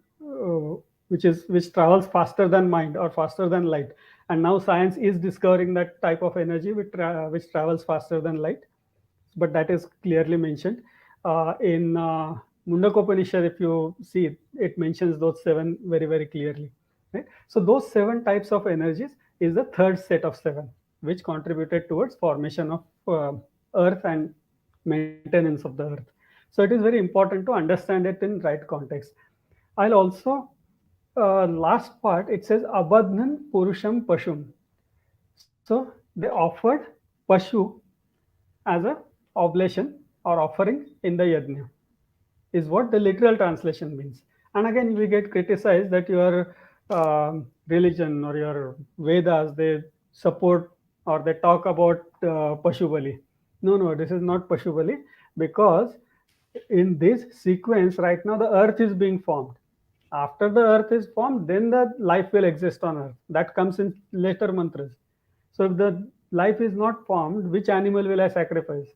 which travels faster than mind or faster than light. And now science is discovering that type of energy which travels faster than light, but that is clearly mentioned in Mundakopanishad. If you see it, it mentions those seven very very clearly. Right? So those seven types of energies is the third set of seven, which contributed towards formation of Earth and maintenance of the Earth. So it is very important to understand it in right context. I'll also last part it says Abadnan Purusham Pashum. So they offered Pashu as a oblation or offering in the yajna, is what the literal translation means. And again, we get criticized that your religion or your Vedas, they support or they talk about Pashubali. No, no, this is not Pashubali, because in this sequence right now the earth is being formed. After the earth is formed, then the life will exist on earth. That comes in later mantras. So if the life is not formed, which animal will I sacrifice?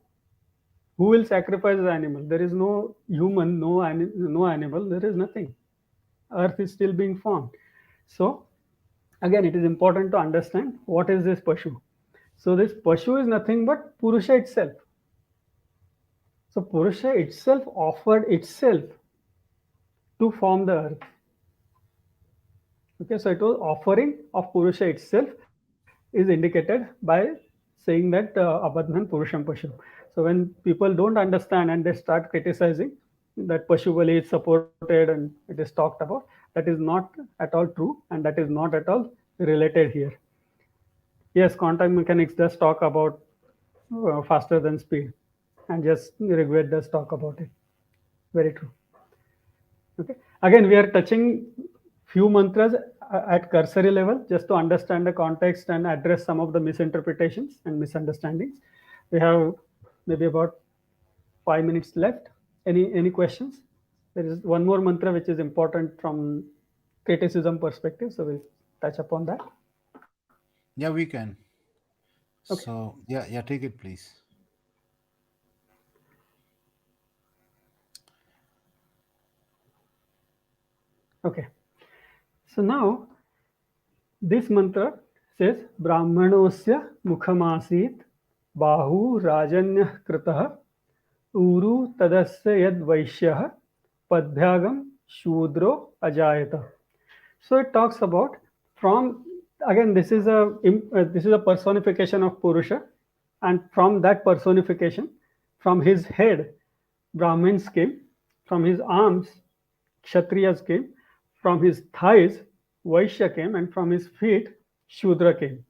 Who will sacrifice the animal? There is no human, no animal, there is nothing. Earth is still being formed. So again, it is important to understand what is this Pashu. So this Pashu is nothing but Purusha itself. So Purusha itself offered itself to form the earth. Okay, so it was offering of Purusha itself is indicated by saying that Abadhan Purusham Pashu. So when people don't understand and they start criticizing that Pashubali is supported and it is talked about, that is not at all true and that is not at all related here. Yes, quantum mechanics does talk about faster than speed, and just Rigved does talk about it. Very true. Okay. Again, we are touching few mantras at cursory level just to understand the context and address some of the misinterpretations and misunderstandings. We have maybe about 5 minutes left. Any questions? There is one more mantra which is important from criticism perspective, so we'll touch upon that. Yeah, we can. Okay. So yeah, yeah, take it, please. Okay. So now this mantra says Brahmanosya Mukhamasit Bahu Rajanya Kritah Uru Tadasya Yad Vaishyah Padhyagam Shudro Ajayata. So it talks about from, again, this is a personification of Purusha, and from that personification, from his head Brahmins came, from his arms Kshatriyas came, from his thighs Vaishya came, and from his feet Shudra came.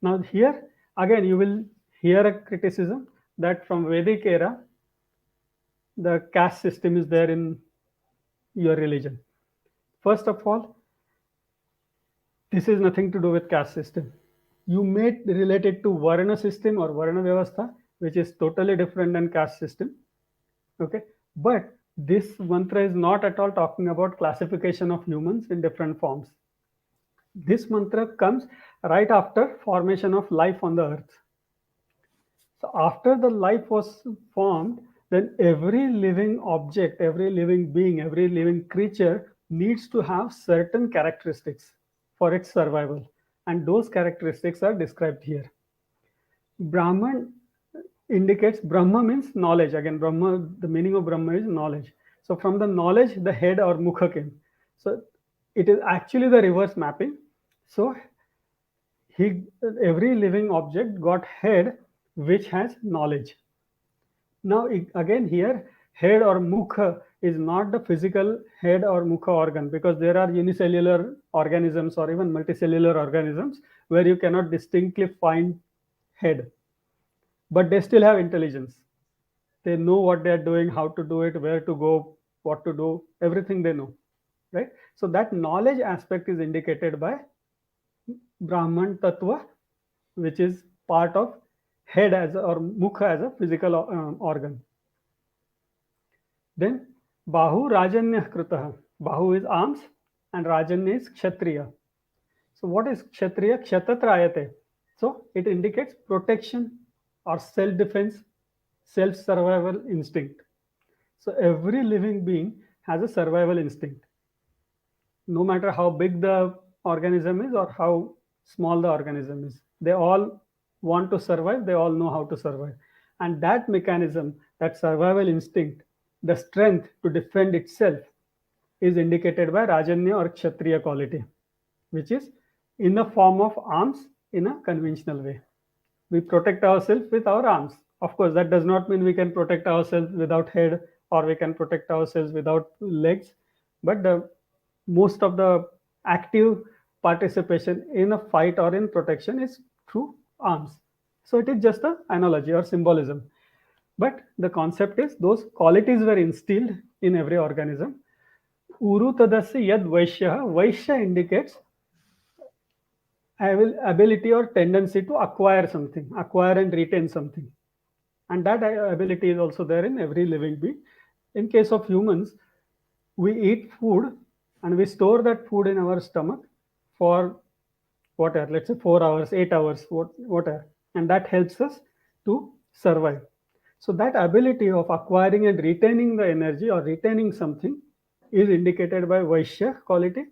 Now here again you will hear a criticism that from Vedic era the caste system is there in your religion. First of all, this is nothing to do with caste system. You may relate it to Varna system or Varna Vyavastha, which is totally different than caste system. Okay, but this mantra is not at all talking about classification of humans in different forms. This mantra comes right after formation of life on the earth. So after the life was formed, then every living object, every living being, every living creature needs to have certain characteristics for its survival. And those characteristics are described here. Brahman indicates Brahma means knowledge. Again, Brahma, the meaning of Brahma is knowledge. So from the knowledge, the head or mukha came. So it is actually the reverse mapping. So he every living object got head which has knowledge. Now again here head or mukha is not the physical head or mukha organ, because there are unicellular organisms or even multicellular organisms where you cannot distinctly find head, but they still have intelligence. They know what they are doing, how to do it, where to go, what to do, everything they know, right? So that knowledge aspect is indicated by Brahman Tattva, which is part of head as or mukha as a physical organ. Then Bahu Rajanya Kritaha. Bahu is arms and Rajanya is Kshatriya. So what is Kshatriya? Kshatratrayate. So it indicates protection or self-defense, self-survival instinct. So every living being has a survival instinct, no matter how big the organism is or how small the organism is. They all want to survive, they all know how to survive. And that mechanism, that survival instinct, the strength to defend itself, is indicated by Rajanya or Kshatriya quality, which is in the form of arms in a conventional way. We protect ourselves with our arms. Of course, that does not mean we can protect ourselves without head or we can protect ourselves without legs, but the most of the active participation in a fight or in protection is through arms. So it is just an analogy or symbolism. But the concept is those qualities were instilled in every organism. Uru tadasya yad vaishya. Vaishya indicates ability or tendency to acquire something, acquire and retain something. And that ability is also there in every living being. In case of humans, we eat food and we store that food in our stomach for whatever, let's say 4 hours, 8 hours, whatever, and that helps us to survive. So that ability of acquiring and retaining the energy or retaining something is indicated by Vaishya quality,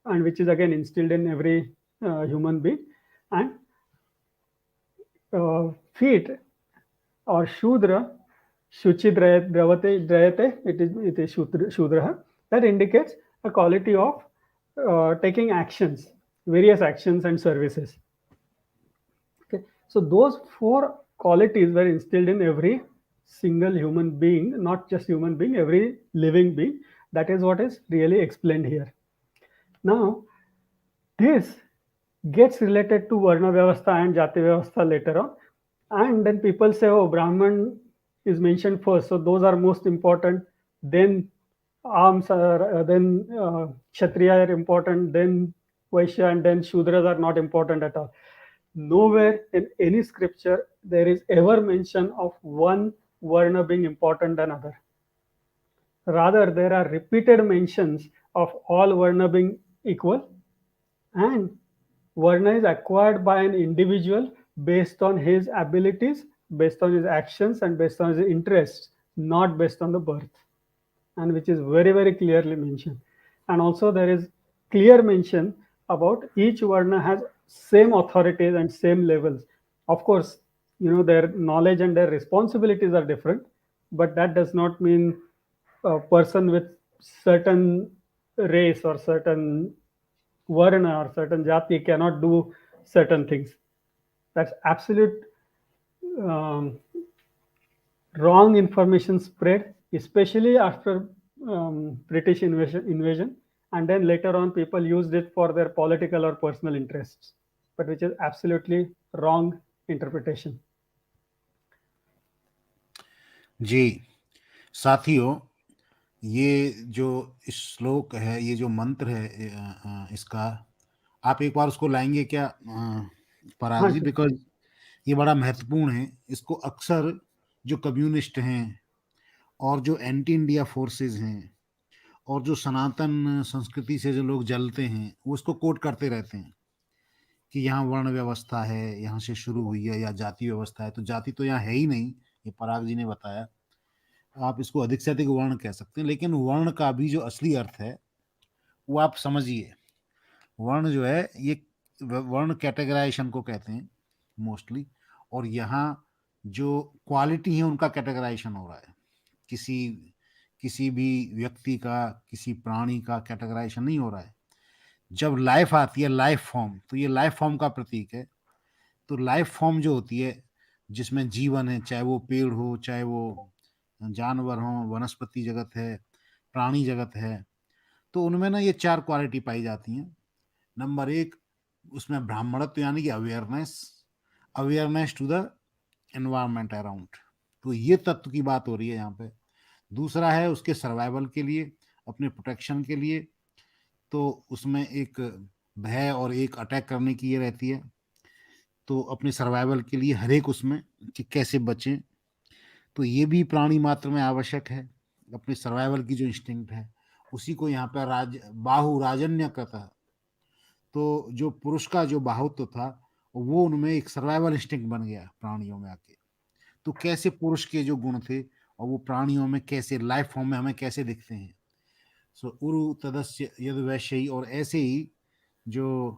and which is again instilled in every human being. And feet or Shudra, Shuchi Drayate, it is Shudra, that indicates a quality of taking actions, various actions and services. Okay, so those four qualities were instilled in every single human being, not just human being, every living being. That is what is really explained here. Now, this gets related to Varna Vyavastha and Jati Vyavastha later on. And then people say, oh, Brahman is mentioned first, so those are most important. Then arms are, then Kshatriya are important, then Vaishya, and then Shudras are not important at all. Nowhere in any scripture there is ever mention of one Varna being important than other. Rather, there are repeated mentions of all Varna being equal, and Varna is acquired by an individual based on his abilities, based on his actions, and based on his interests, not based on the birth, and which is very, very clearly mentioned. And also, there is clear mention about each Varna has same authorities and same levels. Of course, their knowledge and their responsibilities are different, but that does not mean a person with certain race or certain varna or certain jati cannot do certain things. That's absolute um, wrong information spread, especially after British invasion, and then later on people used it for their political or personal interests, but which is absolutely wrong interpretation. जी, साथियों, ये जो श्लोक है, ये जो मंत्र है इसका, आप एक बार उसको लाएंगे क्या पराग हाँ जी? sure. बिकॉज ये बड़ा महत्वपूर्ण है। इसको अक्सर जो कम्युनिस्ट हैं और जो एंटी इंडिया फोर्सेस हैं और जो सनातन संस्कृति से जो लोग जलते हैं, वो इसको कोट करते रहते हैं कि यहाँ वर्ण व्यवस्था है, यहाँ से शुरू हुई है, या जाति व्यवस्था है। तो जाति तो यहाँ है ही नहीं, ये पराग जी ने बताया। आप इसको अधिक से अधिक वर्ण कह सकते हैं, लेकिन वर्ण का भी जो असली अर्थ है वो आप समझिए। वर्ण जो है, ये वर्ण कैटेगराइजेशन को कहते हैं मोस्टली, और यहाँ जो क्वालिटी है उनका कैटेगराइजेशन हो रहा है। किसी किसी भी व्यक्ति का, किसी प्राणी का कैटेगराइजेशन नहीं हो रहा है। जब लाइफ आती है, लाइफ फॉर्म, तो ये लाइफ फॉर्म का प्रतीक है। तो लाइफ फॉर्म जो होती है, जिसमें जीवन है, चाहे वो पेड़ हो, चाहे वो जानवर हो, वनस्पति जगत है, प्राणी जगत है, तो उनमें ना ये 4 क्वालिटी पाई जाती हैं। नंबर 1, उसमें ब्राह्मणत्व, यानी कि awareness to the environment around. तो ये तत्व की बात हो रही है यहाँ पे। दूसरा है उसके सर्वाइवल के लिए, अपने प्रोटेक्शन के लिए, तो उसमें एक भय और एक अटैक करने की ये रहती है। तो अपने सर्वाइवल के लिए हर एक उसमें कि कैसे बचें, तो ये भी प्राणी मात्र में आवश्यक है, अपने सर्वाइवल की जो इंस्टिंक्ट है। उसी को यहाँ पे बाहु राजन्य कहता है। तो जो पुरुष का जो बाहुत्व था, वो उनमें एक सर्वाइवल इंस्टिंक्ट बन गया प्राणियों में आके। तो कैसे पुरुष के जो गुण थे और वो प्राणियों में कैसे लाइफ फॉर्म में हमें कैसे दिखते हैं। सो उरु तदस्य यद वैश्य ही, और ऐसे ही जो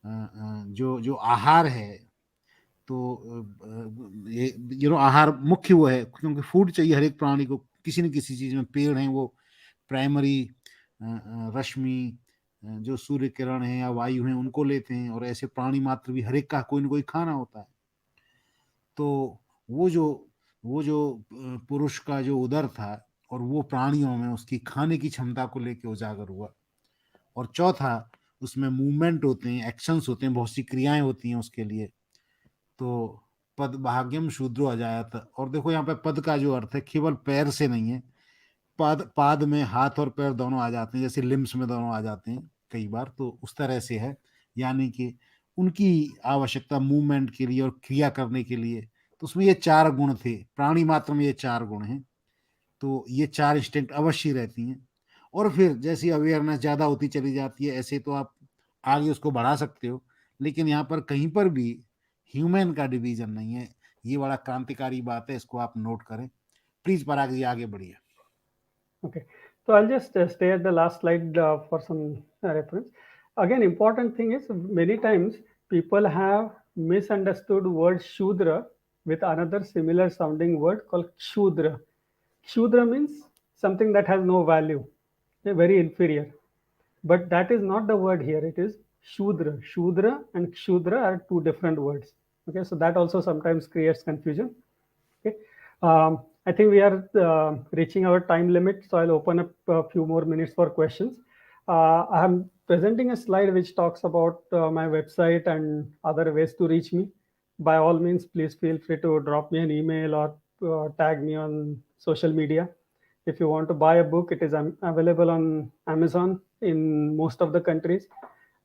जो जो आहार है, तो ये आहार मुख्य वो है, क्योंकि फूड चाहिए हर एक प्राणी को किसी न किसी चीज में। पेड़ हैं वो प्राइमरी रश्मि, जो सूर्य किरण है या वायु है उनको लेते हैं, और ऐसे प्राणी मात्र भी हर एक का कोई ना कोई खाना होता है। तो वो जो पुरुष का जो उदर था, और वो प्राणियों में उसकी खाने की क्षमता को लेके उजागर हुआ। और चौथा, उसमें मूवमेंट होते हैं, एक्शंस होते हैं, बहुत सी क्रियाएं होती हैं उसके लिए। तो पद भाग्यम शूद्रो अजायत। और देखो यहाँ पे पद का जो अर्थ है केवल पैर से नहीं है, पाद में हाथ और पैर दोनों आ जाते हैं, जैसे लिम्स में दोनों आ जाते हैं कई बार, तो उस तरह से है। यानी कि उनकी आवश्यकता मूवमेंट के लिए और क्रिया करने के लिए। तो उसमें ये चार गुण थे, प्राणी मात्र में ये चार गुण हैं। तो ये चार इंस्टिंक्ट अवश्य रहती हैं। और फिर जैसी अवेयरनेस ज़्यादा होती चली जाती है, ऐसे तो आप आगे उसको बढ़ा सकते हो, लेकिन यहाँ पर कहीं पर भी ह्यूमन का डिवीजन नहीं है। ये बड़ा क्रांतिकारी बात है, इसको आप नोट करें। प्लीज पराग जी आगे बढ़िए। Okay, so I'll just stay at the last slide for some reference. Again, important thing is many times people have misunderstood word Shudra with another similar sounding word called Kshudra. Kshudra means something that has no value, very inferior. But that is not the word here. It is Shudra. Shudra and Kshudra are two different words. Okay, so that also sometimes creates confusion. Okay. I think we are reaching our time limit, so I'll open up a few more minutes for questions. I'm presenting a slide which talks about my website and other ways to reach me. By all means, please feel free to drop me an email or tag me on social media. If you want to buy a book, it is available on Amazon in most of the countries.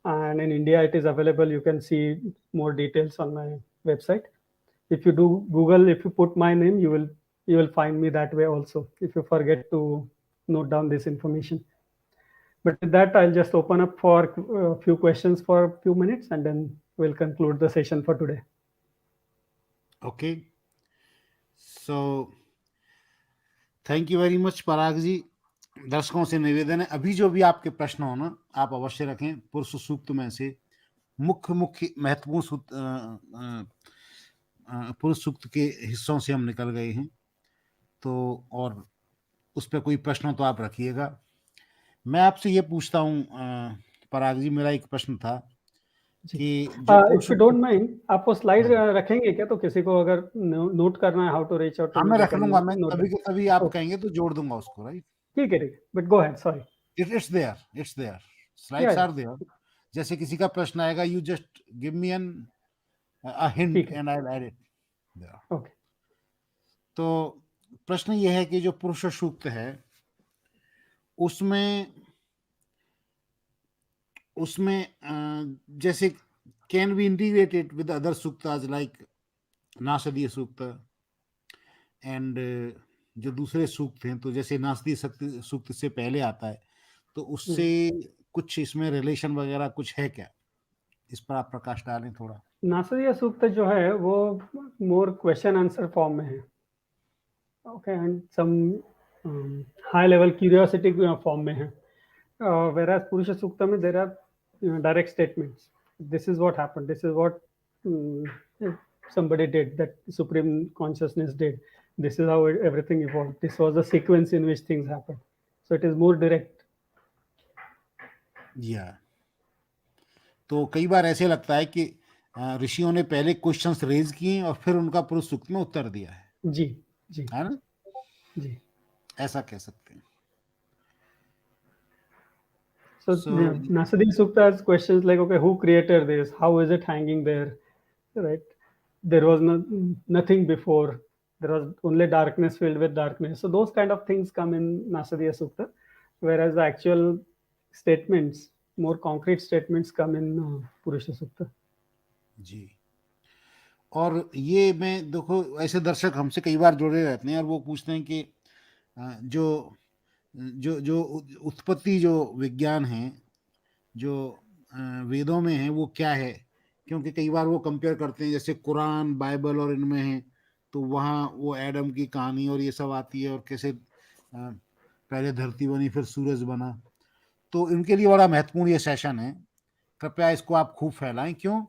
And in India, it is available. You can see more details on my website. If you do Google, if you put my name, you will find me that way also, if you forget to note down this information. But with that, I'll just open up for a few questions for a few minutes, and then we'll conclude the session for today. Okay, so thank you very much Parag ji. दर्शकों से निवेदन है, अभी जो भी आपके प्रश्न हो ना, आप अवश्य रखें। पुरुष सूक्त में से मुख्य मुख्य महत्वपूर्ण पुरुष सूक्त के हिस्सों से हम निकल गए हैं। तो और उस पर कोई प्रश्न तो आप रखिएगा। मैं आपसे ये पूछता हूँ पराग जी, मेरा एक प्रश्न था जी, कि जो इफ पुरुष, यू डोंट माइंड, आप वो स्लाइड हाँ जी, रखेंगे क्या? तो किसी को अगर नोट करना है how to reach out to हाँ मी, मैं दे रख कैन लूंगा, मैं नोट तभी के तभी डाउन। आप ओके, कहेंगे तो जोड़ दूंगा उसको, राइट। ठीक है, ठीक है, but go ahead, sorry. It's there, या स्लाइड्स या आर देयर। जैसे किसी का प्रश्न आएगा, you just give me an a hint ठीक है, and I will add it there. Okay. तो प्रश्न ये है कि जो पुरुष सूक्त है, उसमें उसमें जैसे can be integrated with other suktas like Nasadiya Sukta and जो दूसरे सूक्त हैं, तो जैसे नासदीय सूक्त से पहले आता है, तो उससे कुछ इसमें रिलेशन वगैरह कुछ है क्या? इस पर आप प्रकाश डालें थोड़ा। नासरिया सूक्त जो है वो मोर क्वेश्चन आंसर फॉर्म में है। Okay, and some high level curiosity form में है। whereas पुरुष सूक्त में there are direct statements, this is what happened, this is what somebody did, that supreme consciousness did, this is how everything evolved, this was the sequence in which things happened, so it is more direct. या तो कई बार ऐसे लगता है कि ऋषियों ने पहले क्वेश्चंस रेज किए और फिर उनका पुरुष सूक्त में उत्तर दिया जी, जी, है ना? जी। ऐसा कह सकते हैं। So so yeah, Nasadi Sukta has questions like, okay, who created this? How is it hanging there? Right? There was nothing before. There was only darkness filled with darkness. So those kind of things come in Nasadiya Sukta, whereas the actual statements, more concrete statements, come in Purusha Sukta. जी, और ये मैं देखो, ऐसे दर्शक हमसे कई बार जुड़े रहते हैं और वो पूछते हैं कि जो जो जो उत्पत्ति जो विज्ञान है, जो वेदों में है वो क्या है, क्योंकि कई बार वो कंपेयर करते हैं, जैसे कुरान बाइबल और इनमें है, तो वहाँ वो एडम की कहानी और ये सब आती है, और कैसे पहले धरती बनी फिर सूरज बना। तो इनके लिए बड़ा महत्वपूर्ण ये सेशन है, कृपया इसको आप खूब फैलाएं। क्यों?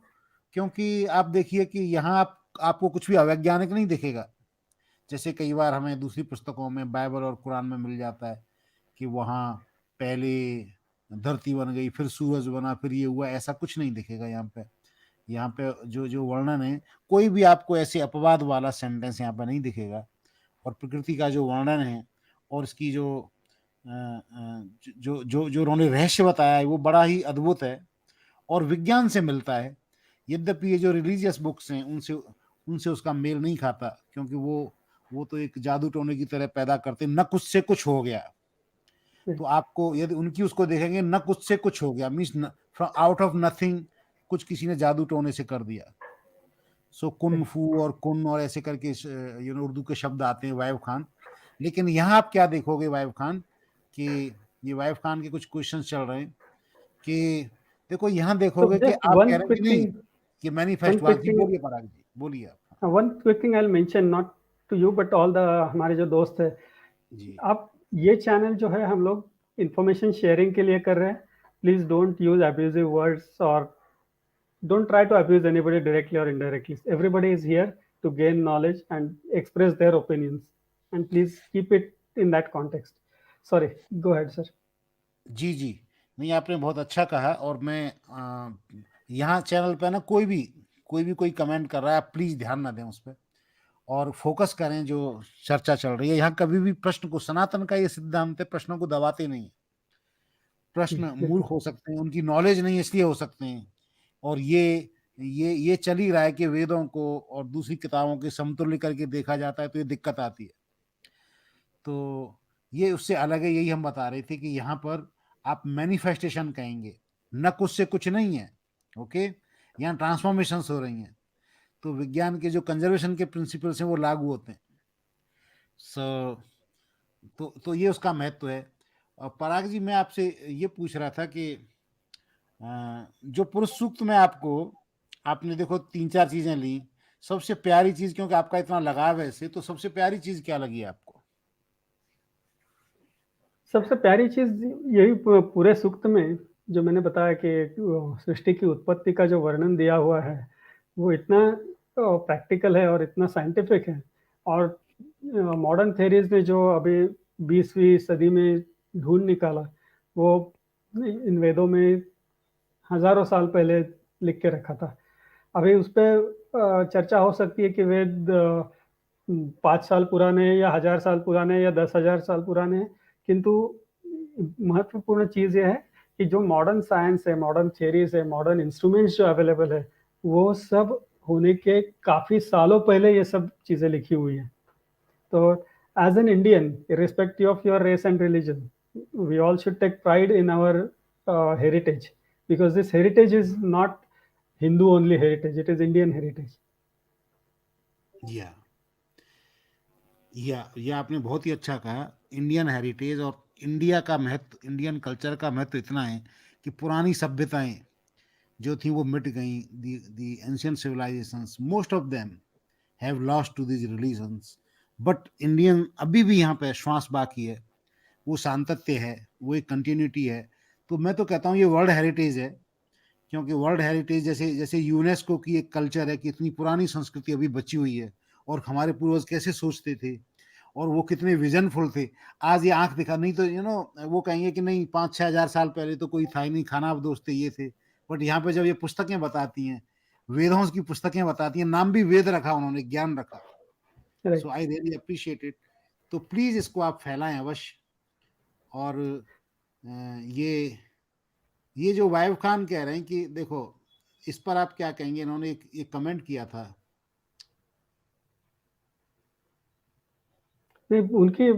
क्योंकि आप देखिए कि यहाँ आपको कुछ भी अवैज्ञानिक नहीं दिखेगा, जैसे कई बार हमें दूसरी पुस्तकों में बाइबल और कुरान में मिल जाता है कि वहाँ पहले धरती बन गई फिर सूरज बना फिर ये हुआ, ऐसा कुछ नहीं दिखेगा यहाँ पे। यहाँ पे जो जो वर्णन है, कोई भी आपको ऐसे अपवाद वाला सेंटेंस यहाँ पे नहीं दिखेगा। और प्रकृति का जो वर्णन है और इसकी जो जो जो जो उन्होंने रहस्य बताया है वो बड़ा ही अद्भुत है और विज्ञान से मिलता है। यद्यपि ये जो रिलीजियस बुक्स हैं उनसे उनसे उसका मेल नहीं खाता, क्योंकि वो तो एक जादू टोने की तरह पैदा करते, न कुछ से कुछ हो गया। तो आपको यदि उनकी उसको देखेंगे, न कुछ से कुछ हो गया means from out of nothing, कुछ किसी ने जादू टोने से कर दिया। सो कुन फू और कुन और ऐसे करके उर्दू के शब्द आते हैं, वाइव खान। लेकिन यहाँ आप क्या देखोगे वाइव खान, कि ये वाइव खान के कुछ क्वेश्चंस चल रहे हैं कि देखो यहाँ So देखोगे कि just आप कह रहे हैं कि नहीं कि one मैनिफेस्ट, quick जी thing, बोलिए पराग जी बोलिए आप। one quick thing I'll mention, not to you but all the हमारे जो दोस्त है, जी आप ये चैनल जो है हम लोग इंफॉर्मेशन शेयरिंग के लिए कर रहे हैं. Please don't use abusive words और don't try to abuse anybody directly or indirectly. Everybody is here to gain knowledge and express their opinions, and please keep it in that context. Sorry, go ahead, sir. जी जी, नहीं आपने बहुत अच्छा कहा। और मैं यहाँ channel पे ना कोई कमेंट कर रहा है, आप प्लीज ध्यान ना दें उस पर और फोकस करें जो चर्चा चल रही है। यहाँ कभी भी प्रश्न को, सनातन का ये सिद्धांत है, प्रश्नों को दबाते नहीं। प्रश्न मूर्ख हो सकते हैं, उनकी नॉलेज नहीं इसलिए हो सकते हैं। और ये चल ही रहा है कि वेदों को और दूसरी किताबों के समतुल्य करके देखा जाता है, तो ये दिक्कत आती है। तो ये उससे अलग है, यही हम बता रहे थे कि यहाँ पर आप मैनिफेस्टेशन कहेंगे, न कुछ से कुछ नहीं है। ओके, यहाँ ट्रांसफॉर्मेशंस हो रही हैं, तो विज्ञान के जो कंजर्वेशन के प्रिंसिपल्स हैं वो लागू होते हैं। सो तो ये उसका महत्व है। और पराग जी, मैं आपसे ये पूछ रहा था कि जो पुरुष सूक्त में आपने देखो 3-4 चीजें ली, सबसे प्यारी चीज, क्योंकि आपका इतना लगाव है इससे, तो सबसे प्यारी चीज क्या लगी आपको? सबसे प्यारी चीज यही पूरे सूक्त में जो मैंने बताया कि सृष्टि की उत्पत्ति का जो वर्णन दिया हुआ है वो इतना प्रैक्टिकल है और इतना साइंटिफिक है। और मॉडर्न थेरीज ने जो अभी 20वीं सदी में ढूंढ निकाला वो इन वेदों में हजारों साल पहले लिख के रखा था। अभी उस पर चर्चा हो सकती है कि वेद 5 साल पुराने या 1000 साल पुराने या 10,000 साल पुराने हैं, किंतु महत्वपूर्ण चीज ये है कि जो मॉडर्न साइंस है, मॉडर्न थियरीज है, मॉडर्न इंस्ट्रूमेंट्स जो अवेलेबल है वो सब होने के काफी सालों पहले ये सब चीजें लिखी हुई हैं। तो as an Indian, irrespective of your race and religion, we all should take pride in our heritage, because this heritage is not Hindu only heritage; it is Indian heritage. या ये आपने बहुत ही अच्छा कहा। इंडियन हेरिटेज और India का महत्व, Indian culture का महत्व इतना है कि पुरानी सभ्यताएं जो थी वो मिट गई। The ancient civilizations, most of them have lost to these religions, but Indian अभी भी यहाँ पे श्वास बाकी है, वो सातत्य है, वो एक कंटिन्यूटी है। तो मैं तो कहता हूँ ये वर्ल्ड हेरिटेज है, क्योंकि वर्ल्ड हेरिटेज जैसे जैसे यूनेस्को की एक कल्चर है कि इतनी पुरानी संस्कृति अभी बची हुई है, और हमारे पूर्वज कैसे सोचते थे और वो कितने विजनफुल थे। आज ये आंख दिखा, नहीं तो वो कहेंगे कि नहीं 5-6 हजार साल पहले तो कोई था ही नहीं, खाना दोष थे, ये थे। बट यहाँ पे जब ये पुस्तकें बताती हैं, वेदों की पुस्तकें बताती हैं, नाम भी वेद रखा उन्होंने, ज्ञान रखा। Right. So I really appreciate it. तो प्लीज इसको आप फैलाएं अवश्य। और ये ये जो वाइफ खान कह रहे हैं कि देखो, इस पर आप क्या कहेंगे? इन्होंने एक कमेंट किया था। उनकी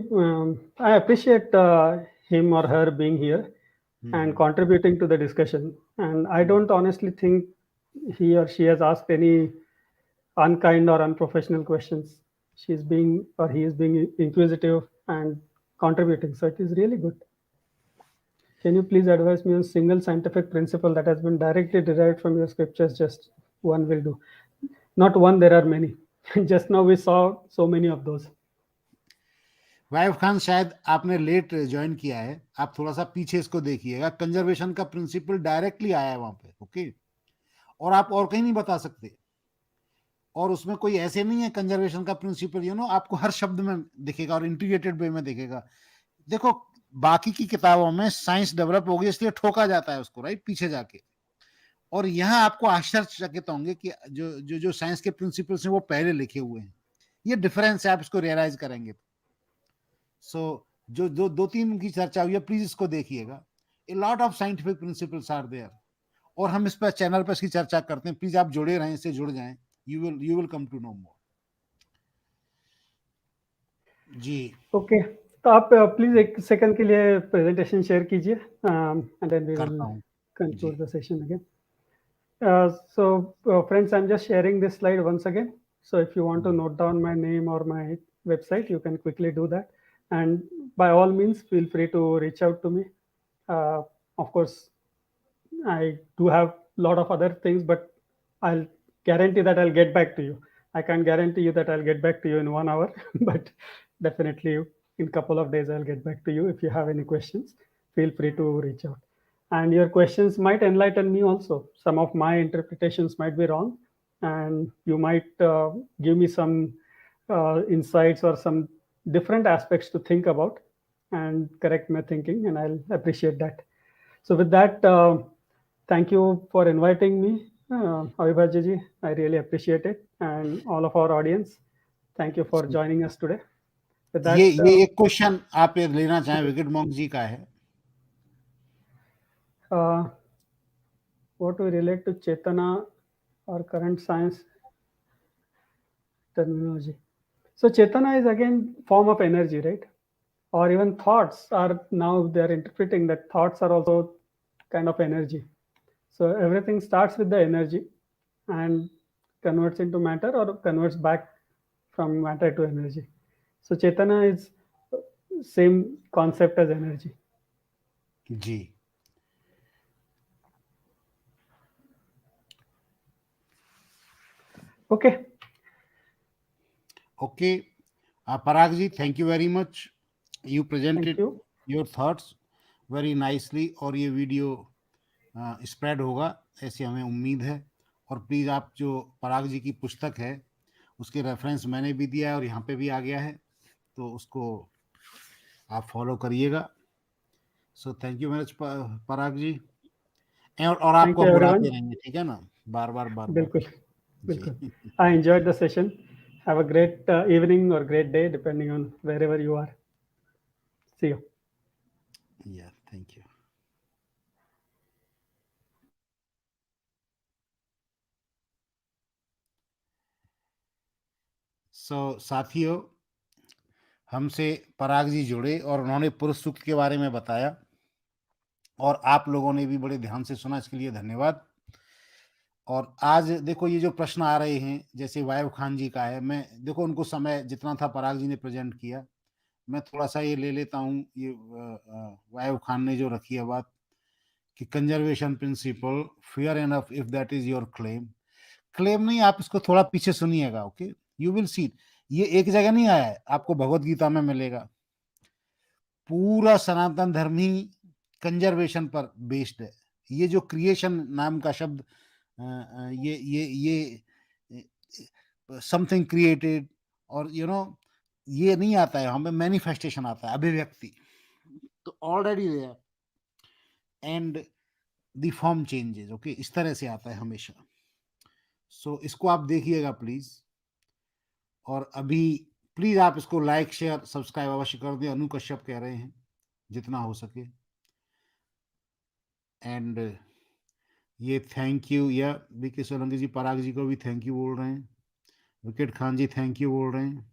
I appreciate him or her being here and hmm contributing to the discussion. And I hmm don't honestly think he or she has asked any unkind or unprofessional questions. She's being or he is being inquisitive and contributing. So it is really good. Can you please advise me on single scientific principle that has been directly derived from your scriptures? Just one will do. Not one, there are many. Just now we saw so many of those. Wife Khan, शायद आपने late join किया है, आप थोड़ा सा पीछे इसको देखिएगा। कंजर्वेशन का प्रिंसिपल डायरेक्टली आया है वहां पे, ओके, और आप और कहीं नहीं बता सकते। और उसमें कोई ऐसे नहीं है कंजर्वेशन का प्रिंसिपल, आपको हर शब्द में दिखेगा और इंटीग्रेटेड वे में दिखेगा। देखो, बाकी की किताबों में साइंस डेवलप हो गई इसलिए ठोका जाता है उसको, राइट, पीछे जाके। और यहाँ आपको आश्चर्यचकित होंगे कि जो साइंस के प्रिंसिपल्स हैं वो पहले लिखे हुए हैं। ये डिफरेंस है, आप इसको रियलाइज करेंगे। सो जो जो दो तीन की चर्चा हुई है, प्लीज इसको देखिएगा। A lot of scientific principles are there, और हम इस पर चैनल पर इसकी चर्चा करते हैं। प्लीज आप जुड़े रहें, इससे जुड़ जाएं, you will come to know more. जी, ओके, तो आप प्लीज एक सेकंड के लिए प्रेजेंटेशन शेयर कीजिए, एंड देन वी विल करता हूँ। जी, conclude the session again. Friends, I'm just sharing this slide once again. So, if you want to note down my name or my website, you can quickly do that. And by all means, feel free to reach out to me. Of course, I do have a lot of other things, but I'll guarantee that I'll get back to you. I can't guarantee you that I'll get back to you in 1 hour, but definitely in a couple of days I'll get back to you. If you have any questions, feel free to reach out. And your questions might enlighten me also. Some of my interpretations might be wrong, and you might give me some insights or some different aspects to think about and correct my thinking, and I'll appreciate that. So, with that, thank you for inviting me, Avibhajya. I really appreciate it. And all of our audience, thank you for joining us today. With ये that, ये एक question आप ये लेना चाहें, wicket monk जी का है। uh, what we relate to Chetana or current science terminology. So, Chetana is again form of energy, right? Or even thoughts are now they are interpreting that thoughts are also kind of energy. So everything starts with the energy and converts into matter or converts back from matter to energy. So Chetana is same concept as energy. जी, Okay. Okay, Parag ji, thank you very much. You Thank presented you. Your thoughts very nicely, और ये video spread होगा ऐसी हमें उम्मीद है। और please आप जो पराग जी की पुस्तक है उसके रेफरेंस मैंने भी दिया है और यहाँ पे भी आ गया है, तो उसको आप फॉलो करिएगा। So thank you very much Parag ji, और Thank आपको you हम everyone. बुलाते रहेंगे, ठीक है ना, बार बार बार बार। Bilkul. जी। Bilkul. I enjoyed the session. Have a great evening or great day depending on wherever you are. See you. या, थैंक यू। साथियों, हमसे पराग जी जुड़े और उन्होंने पुरुष सूक्त के बारे में बताया, और आप लोगों ने भी बड़े ध्यान से सुना, इसके लिए धन्यवाद। और आज देखो, ये जो प्रश्न आ रहे हैं, जैसे वायव खान जी का है, मैं देखो उनको समय जितना था पराग जी ने प्रेजेंट किया, मैं थोड़ा सा ये ले लेता हूँ। ये वायव खान ने जो रखी है बात कि conservation principle, fair enough if that is your claim. Claim नहीं, आप इसको थोड़ा पीछे सुनिएगा, ओके, यू विल सी। ये एक जगह नहीं आया है, आपको भगवत गीता में मिलेगा। पूरा सनातन धर्म ही कंजर्वेशन पर बेस्ड है। ये जो क्रिएशन नाम का शब्द, ये समथिंग क्रिएटेड, और ये नहीं आता है हमें, मैनिफेस्टेशन आता है, अभिव्यक्ति, तो already there, and the form changes, okay, इस तरह से आता है हमेशा। सो इसको आप देखिएगा प्लीज, और अभी प्लीज आप इसको लाइक शेयर सब्सक्राइब अवश्य कर दें। अनु कश्यप कह रहे हैं जितना हो सके, एंड ये थैंक यू, या बीके सोलंकी जी पराग जी को भी थैंक यू बोल रहे हैं। विकेट खान जी थैंक यू बोल रहे हैं।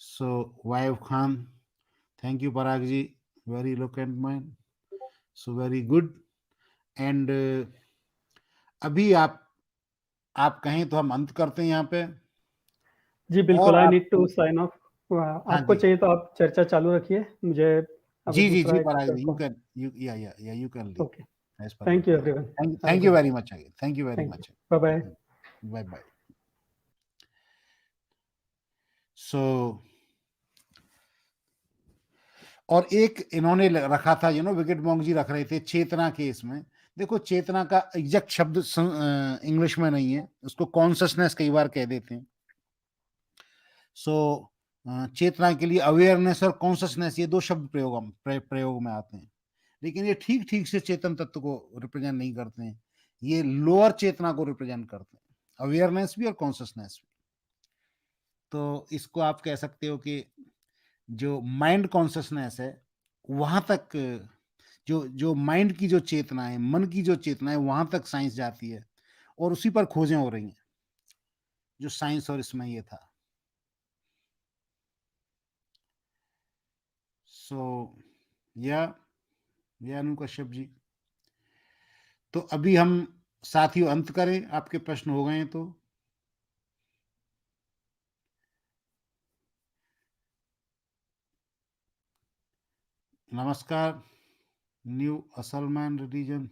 सो वाइव Khan, thank you Parag ji, very eloquent man, so very good. And अभी आप कहें तो हम अंत करते हैं यहाँ पे। जी बिल्कुल. और I आप need to sign off. हाँ आपको जी। चाहिए तो आप चर्चा चालू रखिए, मुझे अभी जी, जी, दूसरा जी, एक Parag call. You can you या you can leave okay, as per your thank you plan. Everyone, have a thank you good day. Very much again. Thank you very thank you, much. Bye bye. Bye bye. So और एक इन्होंने रखा था, wicket monk जी रख रहे थे चेतना के इसमें। देखो, चेतना का एग्जैक्ट शब्द इंग्लिश में नहीं है, उसको कॉन्शसनेस कई बार कह देते हैं। सो चेतना के लिए अवेयरनेस और कॉन्शसनेस, ये दो शब्द प्रयोग में आते हैं, लेकिन ये ठीक ठीक से चेतन तत्व को रिप्रेजेंट नहीं करते हैं। ये लोअर चेतना को रिप्रेजेंट करते हैं, अवेयरनेस भी और कॉन्शसनेस भी। तो इसको आप कह सकते हो कि जो माइंड कॉन्शसनेस है, वहां तक, जो जो माइंड की जो चेतना है, मन की जो चेतना है, वहां तक साइंस जाती है, और उसी पर खोजें हो रही हैं, जो साइंस और इसमें ये था। सो या अनु कश्यप जी, तो अभी हम साथियों अंत करें, आपके प्रश्न हो गए हैं तो। नमस्कार। न्यू असलमान रिलीजन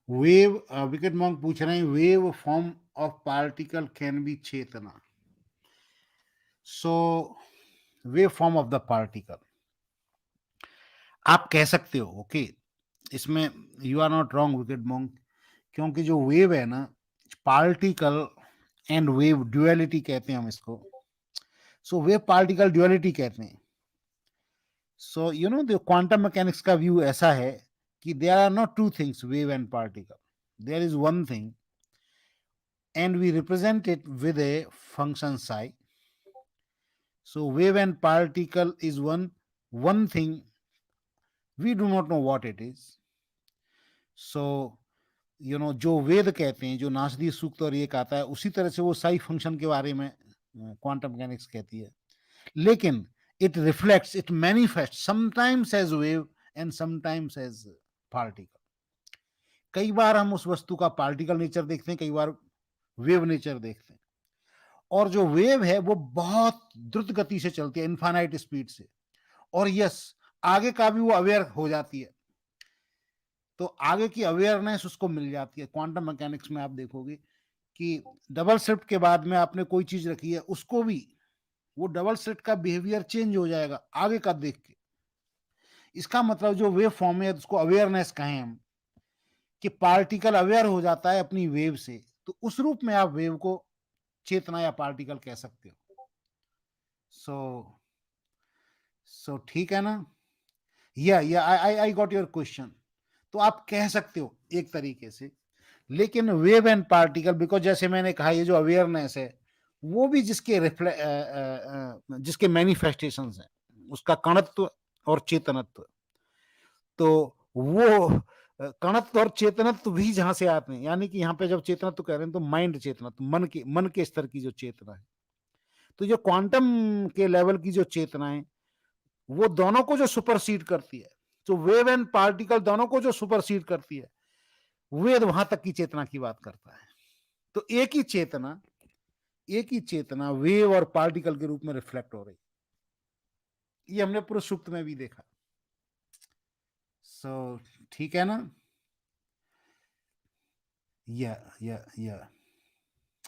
वेव, विकेट मॉन्क पूछ रहे हैं, wave form of particle can be चेतना। So wave form of the particle आप कह सकते हो, ओके, इसमें यू आर नॉट रॉन्ग विकेट मॉन्क, क्योंकि जो वेव है ना, पार्टिकल एंड वेव ड्युअलिटी कहते हैं हम इसको। सो वेव पार्टिकल ड्युअलिटी कहते हैं। सो द क्वांटम मैकेनिक्स का व्यू ऐसा है कि there are not two things, wave and particle, there is one thing, and we represent it with a function psi. So wave and particle is one thing, we do not know what it is. So जो वेद कहते हैं, जो नासदी सूक्त और ये कहता है, उसी तरह से वो साई फंक्शन के बारे में क्वांटम मैकेनिक्स कहती है, लेकिन it reflects, it manifest sometimes as wave and sometimes as particle. कई बार हम उस वस्तु का पार्टिकल नेचर देखते हैं, कई बार वेव नेचर देखते हैं, और जो वेव है वो बहुत द्रुत गति से चलती है, इनफाइनाइट स्पीड से, और यस, आगे का भी वो अवेयर हो जाती है, तो आगे की अवेयरनेस उसको मिल जाती है। क्वांटम मैकेनिक्स में आप देखोगे कि डबल शिफ्ट के बाद में आपने कोई चीज रखी है, उसको भी वो डबल शिफ्ट का बिहेवियर चेंज हो जाएगा आगे का देख के। इसका मतलब जो वेव फॉर्म है, उसको अवेयरनेस कहें हम, कि पार्टिकल अवेयर हो जाता है अपनी वेव से, तो उस रूप में आप वेव को चेतना या पार्टिकल कह सकते हो। सो ठीक है ना? या आई गॉट योर क्वेश्चन। तो आप कह सकते हो एक तरीके से, लेकिन वेव एंड पार्टिकल, बिकॉज जैसे मैंने कहा, ये जो अवेयरनेस है वो भी जिसके मैनिफेस्टेशंस हैं, उसका कणत्व और चेतनत्व, तो वो कणत्व और चेतनत्व भी जहां से आते हैं, यानी कि यहाँ पे जब चेतनत्व कह रहे हैं तो माइंड चेतनत्व, मन के स्तर की जो चेतना है, तो जो क्वांटम के लेवल की जो चेतना है, वो दोनों को जो सुपरसीड करती है, तो वेव एंड पार्टिकल दोनों को जो सुपरसीड करती है, वेद वहां तक की चेतना की बात करता है। तो एक ही चेतना वेव और पार्टिकल के रूप में रिफ्लेक्ट हो रही, ये हमने पूरे सूक्त में भी देखा। सो ठीक है ना? या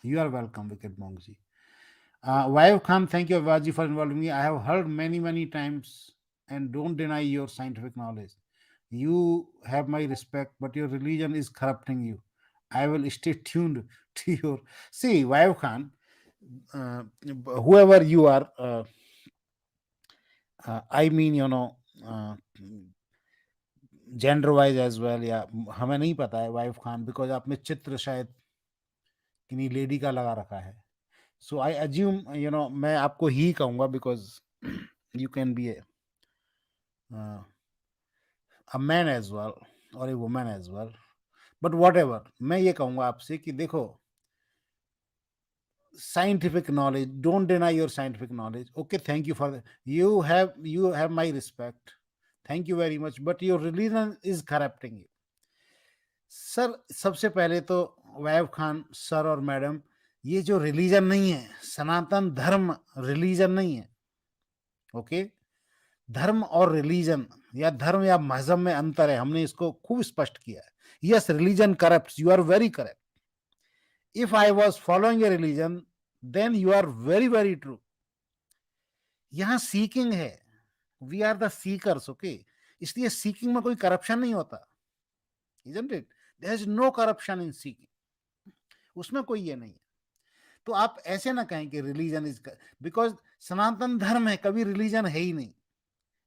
यू आर वेलकम विकेट मोंग ji. Vaib Khan, thank you, Avaji, for involving me. I have heard many times, and don't deny your scientific knowledge. You have my respect, but your religion is corrupting you. I will stay tuned to your. See, Vaib Khan, uh, whoever you are, I mean, gender wise as well, या हमें नहीं पता है wife Khan, because आपने चित्र शायद किन्हीं lady का लगा रखा है। सो आई अज्यूम, मैं आपको ही कहूंगा, because you can be a man as well और a woman as well, but whatever, मैं ये कहूंगा आपसे कि देखो, scientific knowledge, don't deny your scientific knowledge. Okay, thank you for that. You have my respect, thank you very much, but your religion is corrupting you. Sir, सबसे पहले तो web Khan sir और मैडम, ये जो रिलीजन नहीं है, सनातन धर्म religion नहीं है, ओके। धर्म और रिलीजन या धर्म या मजहब में अंतर है, हमने इसको खूब स्पष्ट किया है। Yes, religion corrupts, you are very correct. If I was following a religion then you are very very true. यहां सीकिंग है, we are the seekers, okay. इसलिए सीकिंग में कोई करप्शन नहीं होता, isn't it? There is no corruption in seeking, उसमें कोई ये नहीं है। तो आप ऐसे ना कहें कि रिलीजन इज, बिकॉज सनातन धर्म है, कभी रिलीजन है ही नहीं।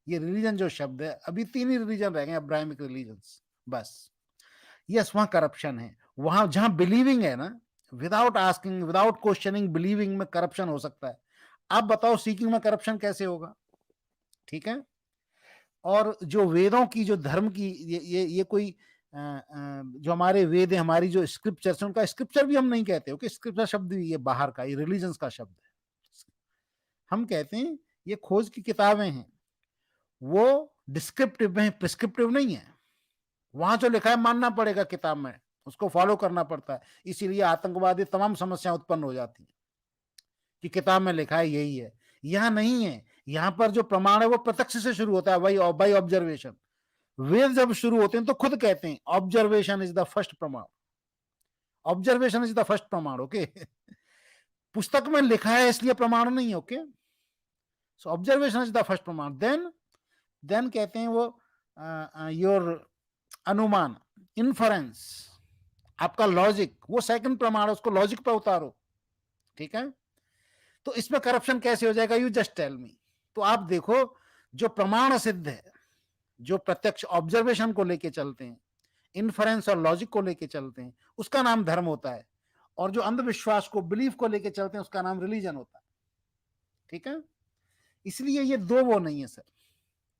ये रिलीजन जो शब्द है, अभी 3 ही रिलीजन रह गए, अब्राहमिक रिलीजन्स, बस। यस, वहां करप्शन है, वहां जहां बिलीविंग है ना, without asking, without questioning, believing में करप्शन हो सकता है। आप बताओ सीकिंग में करप्शन कैसे होगा? ठीक है। और जो वेदों की, जो धर्म की, ये कोई जो हमारे वेद है, हमारी जो स्क्रिप्चर्स, उनका स्क्रिप्चर भी हम नहीं कहते, ओके। स्क्रिप्चर शब्द भी ये बाहर का, ये रिलीजन्स का शब्द है। हम कहते हैं ये खोज की किताबें हैं, वो डिस्क्रिप्टिव है, प्रिस्क्रिप्टिव नहीं है। वहां जो लिखा है मानना पड़ेगा, किताब में उसको फॉलो करना पड़ता है। इसीलिए आतंकवादी तमाम समस्याएं उत्पन्न हो जाती हैं कि किताब में लिखा है यही है। यहां नहीं है, यहां पर जो प्रमाण है वो प्रत्यक्ष से शुरू होता है, वही बाई ऑब्जर्वेशन। वेद जब शुरू होते हैं तो खुद कहते हैं ऑब्जर्वेशन इज द फर्स्ट प्रमाण, ऑब्जर्वेशन इज द फर्स्ट प्रमाण, ओके। पुस्तक में लिखा है इसलिए प्रमाण नहीं है, okay. So observation is the first प्रमाण। देन कहते हैं वो योर अनुमान, इन्फरेंस, आपका लॉजिक, वो सेकंड प्रमाण है, उसको लॉजिक पर उतारो, ठीक है। तो इसमें करप्शन कैसे हो जाएगा? You just tell me. तो आप देखो, जो प्रमाण सिद्ध है, जो प्रत्यक्ष ऑब्जर्वेशन को लेके चलते हैं, इन्फरेंस और लॉजिक को लेके चलते हैं, उसका नाम धर्म होता है। और जो अंधविश्वास को, बिलीफ को लेके चलते हैं, उसका नाम रिलीजन होता है, ठीक है। इसलिए ये दो वो नहीं है सर,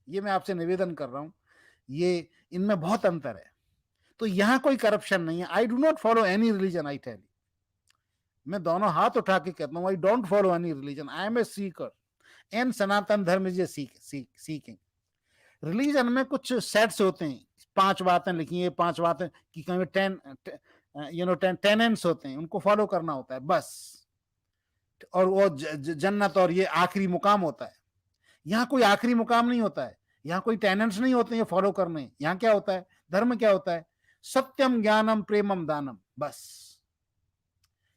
ये मैं आपसे निवेदन कर रहा हूं, ये इनमें बहुत अंतर है। तो यहां कोई करप्शन नहीं है। I do not follow any religion, I tell you. मैं दोनों हाथ उठा के कहता हूं, I don't follow any religion, I am a seeker, and Sanatan Dharma is A seeking. Religion में कुछ सेट्स होते हैं, 5 बातें लिखी है, 5 बातें कि कहीं 10 टेनेंट्स होते हैं, उनको फॉलो करना होता है बस। और वो जन्नत और ये आखिरी मुकाम होता है। यहाँ कोई आखिरी मुकाम नहीं होता है, यहाँ कोई टेनेंट्स नहीं होते हैं फॉलो करने। यहाँ क्या होता है? धर्म क्या होता है? सत्यम ज्ञानम प्रेमम दानम, बस।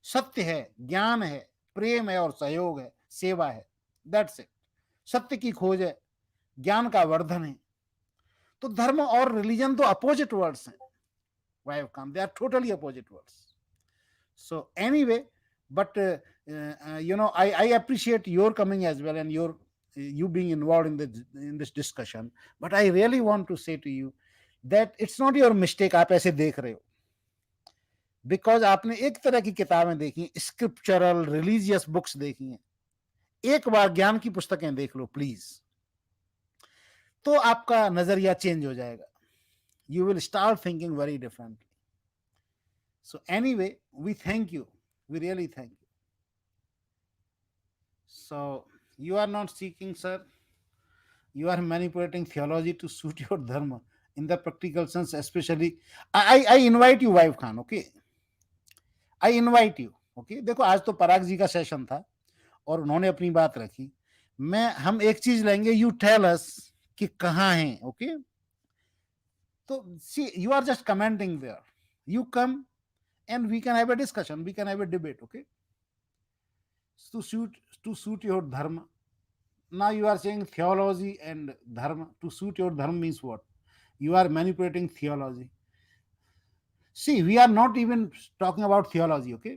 सत्य है, ज्ञान है, प्रेम है और सहयोग है, सेवा है, दैट्स इट। सत्य की खोज है, ज्ञान का वर्धन है। तो धर्म और रिलीजन तो अपोजिट वर्ड्स हैं, वाई काम, they are totally opposite words. So anyway, but I appreciate your coming as well, and your you being involved in this discussion. But I really want to say to you that it's not your mistake आप ऐसे देख रहे हो, because आपने एक तरह की किताबें देखी, स्क्रिप्चरल रिलीजियस बुक्स देखी हैं। एक बार ज्ञान की पुस्तकें देख लो प्लीज, तो आपका नजरिया चेंज हो जाएगा। You will start thinking very differently. So anyway, we thank you. We really thank you. So you are not seeking, sir. You are manipulating theology to suit your dharma in the practical sense, especially. I invite you, wife Khan. Okay, I invite you. Okay, देखो आज तो पराग जी का session था और उन्होंने अपनी बात रखी। हम एक चीज लेंगे, यू टेल अस कि कहाँ हैं, ओके। तो see, you are just commenting there, you come and we can have a discussion, we can have a debate, okay, to suit your dharma. Now you are saying theology and dharma to suit your dharma means what? You are manipulating theology. See, we are not even talking about theology, okay.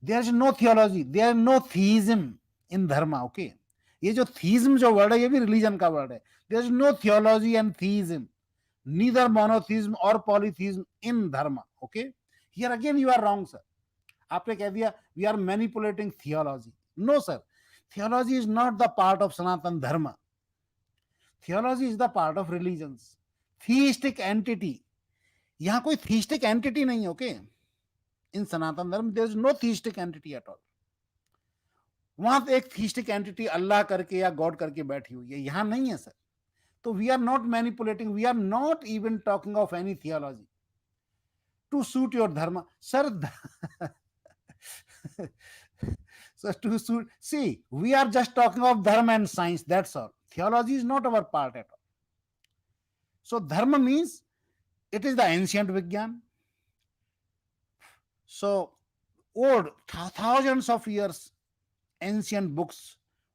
There is no theology, there is no theism in dharma, okay. ये जो theism जो word है, ये भी religion का word है। There is no theology and theism, neither monotheism or polytheism in dharma, okay. Here again you are wrong, sir. आपने कह दिया we are manipulating theology. No sir, theology is not the part of Sanatan Dharma, theology is the part of religions. Theistic entity, यहां कोई theistic entity नहीं है, okay. In Sanatan Dharma there is no theistic entity at all. वहां तो एक theistic entity अल्लाह करके या God करके बैठी हुई है, यहां नहीं है सर। तो we are not manipulating, we are not even talking of any theology to suit your dharma, sir. So to see, we are just talking of dharma and science, that's all. Theology is not our part at all. So dharma means it is the ancient Vigyan. So old thousands of years ancient books,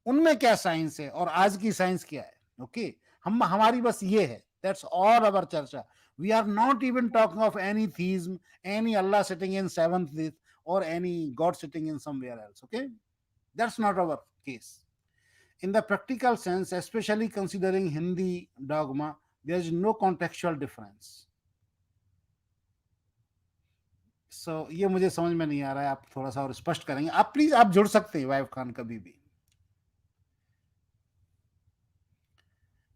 उनमें क्या science है और आज की science क्या है. Okay, हम हमारी बस ये है, दैट्स ऑल अवर चर्चा. We are not even talking of any theism, any Allah sitting in seventh or any god sitting in somewhere else. Okay, that's not our case. In the practical sense, especially considering Hindi dogma, there is no contextual difference. ये मुझे समझ में नहीं आ रहा है, आप थोड़ा सा और स्पष्ट करेंगे आप प्लीज. आप जुड़ सकते हैं वाइफ खान कभी भी.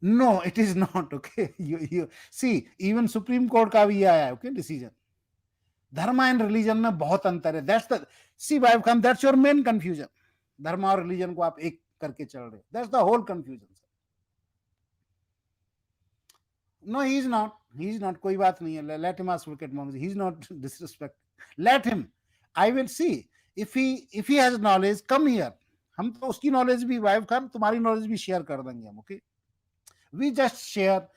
No, it is not. Okay, you see, even Supreme Court का भी ये आया है, okay, decision. धर्म एंड रिलीजन में बहुत अंतर है. दैट्स द सी वाइफ Khan, that's your main confusion. धर्म और रिलीजन को आप एक करके चल रहे हो. That's the whole confusion. No, he is not. He is not. कोई बात नहीं है. Let him ask wicked monks. He is not disrespect. Let him. I will see if he has knowledge. Come here. हम तो उसकी knowledge भी wife Khan तुम्हारी knowledge भी शेयर कर देंगे हम. Okay, we just share.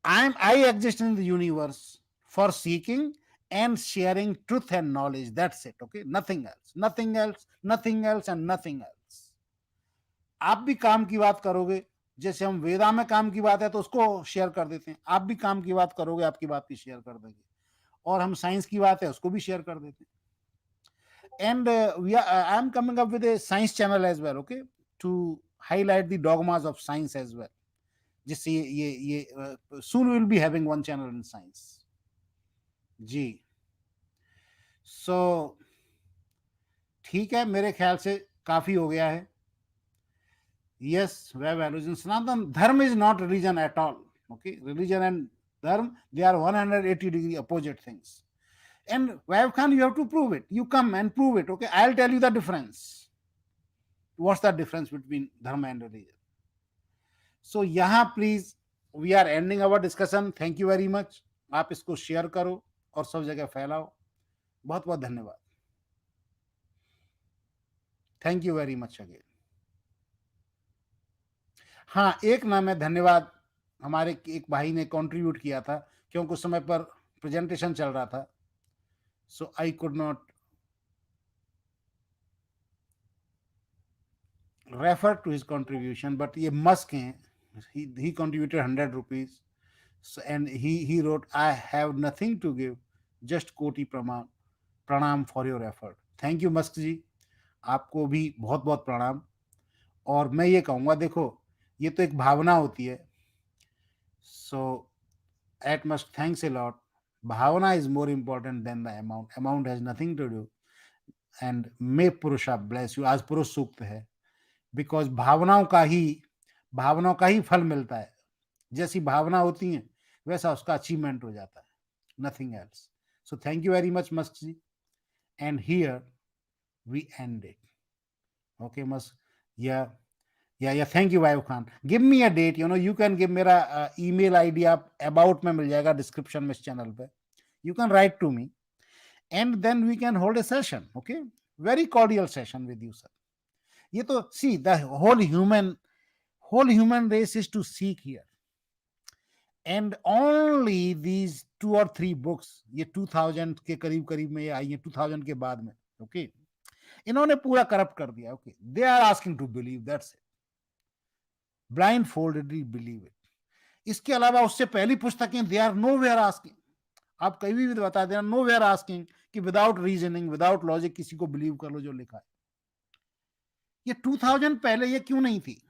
I exist in the universe for seeking and sharing truth and knowledge. That's it. Okay, nothing else, nothing else, nothing else, and nothing else. आप भी काम की बात करोगे, जैसे हम वेदा में काम की बात है तो उसको शेयर कर देते हैं. आप भी काम की बात करोगे, आपकी बात भी शेयर कर देंगे. और हम साइंस की बात है उसको भी शेयर कर देते हैं. And I am coming up with a science channel as well. Okay, to highlight the dogmas of science as well. जिससे ये soon we will be having one channel in science. Ji, so ठीक है, मेरे ख्याल से काफी हो गया है. Yes, we have religion. Sanatan, dharma is not religion at all. Okay, religion and dharma, they are 180-degree opposite things. And Vaib Khan, you have to prove it. You come and prove it. Okay, I'll tell you the difference. What's the difference between dharma and religion? So यहाँ please, we are ending our discussion. Thank you very much. आप इसको share करो और सब जगह फैलाओ. बहुत बहुत धन्यवाद. Thank you very much again. हाँ, एक ना मैं धन्यवाद, हमारे एक भाई ने कंट्रीब्यूट किया था क्योंकि उस समय पर प्रेजेंटेशन चल रहा था, so I could not refer to his contribution, but ये मस्क हैं. he contributed 100 rupees, so, and he wrote, I have nothing to give, just koti pranam for your effort. Thank you Musk ji, आपको भी बहुत बहुत प्रणाम. और मैं ये कहूँगा, देखो ये तो एक भावना होती है. So utmost thanks a lot. Bhavana is more important than the amount. Amount has nothing to do. And may Purusha bless you. आज पुरुष सूक्त है, बिकॉज भावनाओं का ही फल मिलता है. जैसी भावना होती है वैसा उसका अचीवमेंट हो जाता है. Nothing else. So thank you very much Musk ji. And here we end it. Okay Musk. Yeah thank you वाइफ Khan. Give me a date. You can give. मेरा ईमेल आईडी आप अबाउट में मिल जाएगा डिस्क्रिप्शन में इस चैनल पे. You can write to me and then we can hold a session. Okay, very cordial session with you sir. ये तो see the whole human race is to seek here, and only these 2 or 3 books, ये 2000 के करीब में ये आई है, 2000 के बाद में. ओके, इन्होंने पूरा करप्ट कर दिया. Okay, they are asking to believe, that's it. blindfoldedly believe it. इसके अलावा उससे पहली पुस्तकें, they are nowhere asking. आप कभी भी बता देना, नो वेयर आस्किंग कि विदाउट रीजनिंग, विदाउट लॉजिक किसी को बिलीव कर लो जो लिखा है. ये 2000 पहले ये क्यों नहीं थी?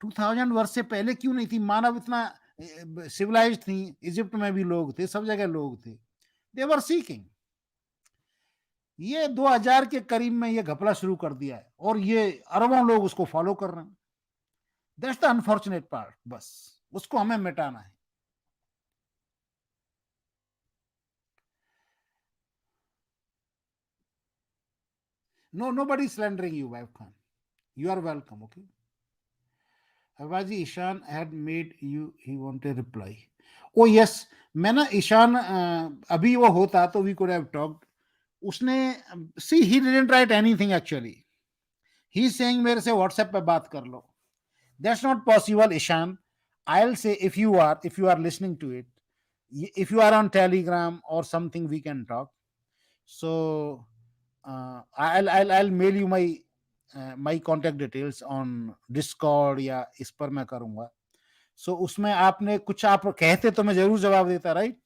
2000 वर्ष से पहले क्यों नहीं थी? मानव इतना सिविलाइज्ड थी. इजिप्ट में भी लोग थे, सब जगह लोग थे. दे वर सीकिंग. ये 2000 के करीब में ये घपला शुरू कर दिया है और ये अरबों लोग उसको फॉलो कर रहे हैं. That's the unfortunate part. बस उसको हमें मिटाना है. No, nobody is slandering you, Vaib Khan. You are welcome. Okay. Abaji Ishan had made you. He wanted a reply. Oh yes, मैं ना ईशान अभी वो होता तो we could have talked, उसने see he didn't write anything actually, he saying मेरे से WhatsApp पे बात कर लो. That's not possible, Ishan. I'll say if you are listening to it, if you are on Telegram or something, we can talk. So I'll mail you my contact details on Discord या इस पर मैं करूंगा. So उसमें आपने कुछ आप कहते तो मैं जरूर जवाब देता, राइट.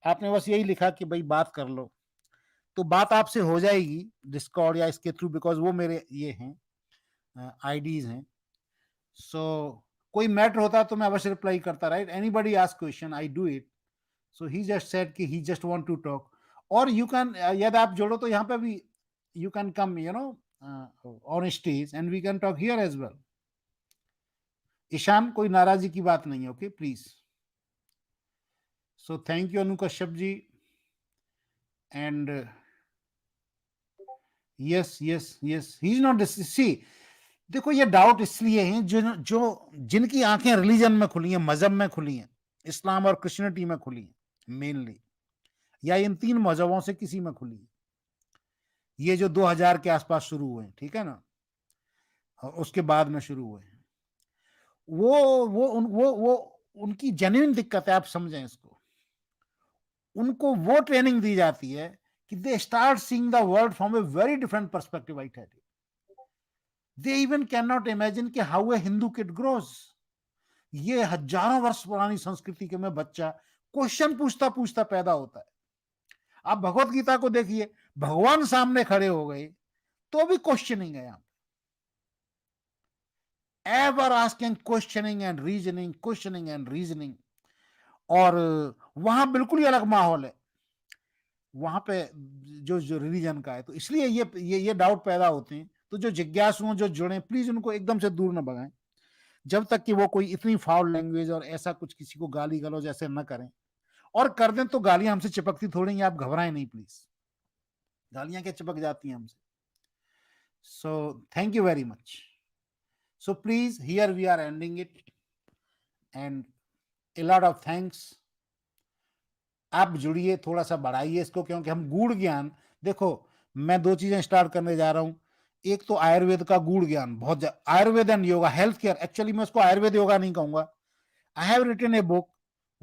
आपने बस यही लिखा कि भाई बात कर लो, तो बात आपसे हो जाएगी डिस्कॉर्ड या इसके थ्रू, बिकॉज वो मेरे ये हैं आईडीज हैं. सो कोई मैटर होता तो मैं अवश्य रिप्लाई करता, right. Anybody ask question I do it. So he just said कि he just want to talk. और यू कैन, यदि आप जोड़ो तो यहाँ पे भी you can come on stage and we can talk here as well. Ishan, कोई नाराजगी की बात नहीं है, okay please. So thank you Anu Kashyap ji. And yes yes yes, he is not see. देखो ये डाउट इसलिए हैं जो जिनकी आंखें रिलीजन में खुली हैं, मजहब में खुली हैं, इस्लाम और क्रिश्चियनिटी में खुली हैं मेनली, या इन तीन मजहबों से किसी में खुली है. ये जो 2000 के आसपास शुरू हुए, ठीक है ना, और उसके बाद में शुरू हुए, वो उनकी जेन्युइन दिक्कत है, आप समझें इसको. उनको वो ट्रेनिंग दी जाती है कि they start seeing the world from a very different perspective. I tell you, they even can not imagine कि how a Hindu kid grows. ये हजारों वर्ष पुरानी संस्कृति के में बच्चा क्वेश्चन पूछता पूछता पैदा होता है. आप भगवत गीता को देखिए, भगवान सामने खड़े हो गए तो भी क्वेश्चनिंग है यहां. Ever asking, questioning and reasoning, questioning and reasoning. और वहां बिल्कुल ही अलग माहौल है वहां पे जो रिलीजन का है. तो इसलिए ये डाउट पैदा होते हैं. तो जो जिज्ञासु जो जुड़े, प्लीज उनको एकदम से दूर न भगाएं जब तक कि वो कोई इतनी फाउल लैंग्वेज और ऐसा कुछ किसी को गाली गलौज ऐसे न करें. और कर दें तो गालियां हमसे चिपकती थोड़ी हैं, आप घबराएं नहीं प्लीज. गालियां क्या चिपक जाती हैं हमसे. So thank you very much. So please here we are ending it and a lot of thanks. आप जुड़िए, थोड़ा सा बढ़ाइए इसको, क्योंकि हम गूढ़ ज्ञान, देखो मैं दो चीजें स्टार्ट करने जा रहा हूं. एक तो आयुर्वेद का गूढ़ ज्ञान, बहुत Ayurveda and yoga, health care. Actually मैं उसको आयुर्वेद योगा नहीं कहूंगा. I have written a book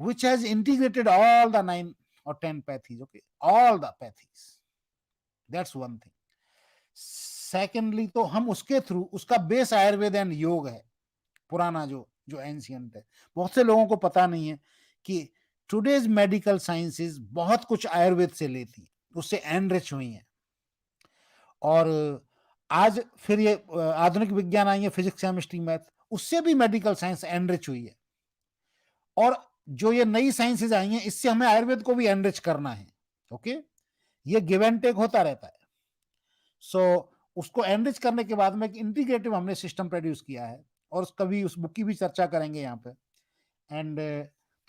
which has integrated all the 9 or 10 pathies, okay, all the pathies. That's one thing. Secondly, तो हम उसके थ्रू, उसका बेस आयुर्वेद एंड योग है, पुराना जो जो एंशियंट है. बहुत से लोगों को पता नहीं है कि टुडेज मेडिकल साइंसेस बहुत कुछ आयुर्वेद से लेती, उससे एनरिच हुई है. और आज फिर ये आधुनिक विज्ञान आई है, फिजिक्स, केमिस्ट्री, मैथ, उससे भी मेडिकल साइंस एनरिच हुई है. और जो ये नई साइंसेज आई हैं, इससे हमें आयुर्वेद को भी एनरिच करना है. ओके, ये गिव एंड टेक होता रहता है. सो उसको एनरिच करने के बाद में एक इंटीग्रेटिव हमने सिस्टम प्रोड्यूस किया है, और कभी उस बुक की भी चर्चा करेंगे यहाँ पे. एंड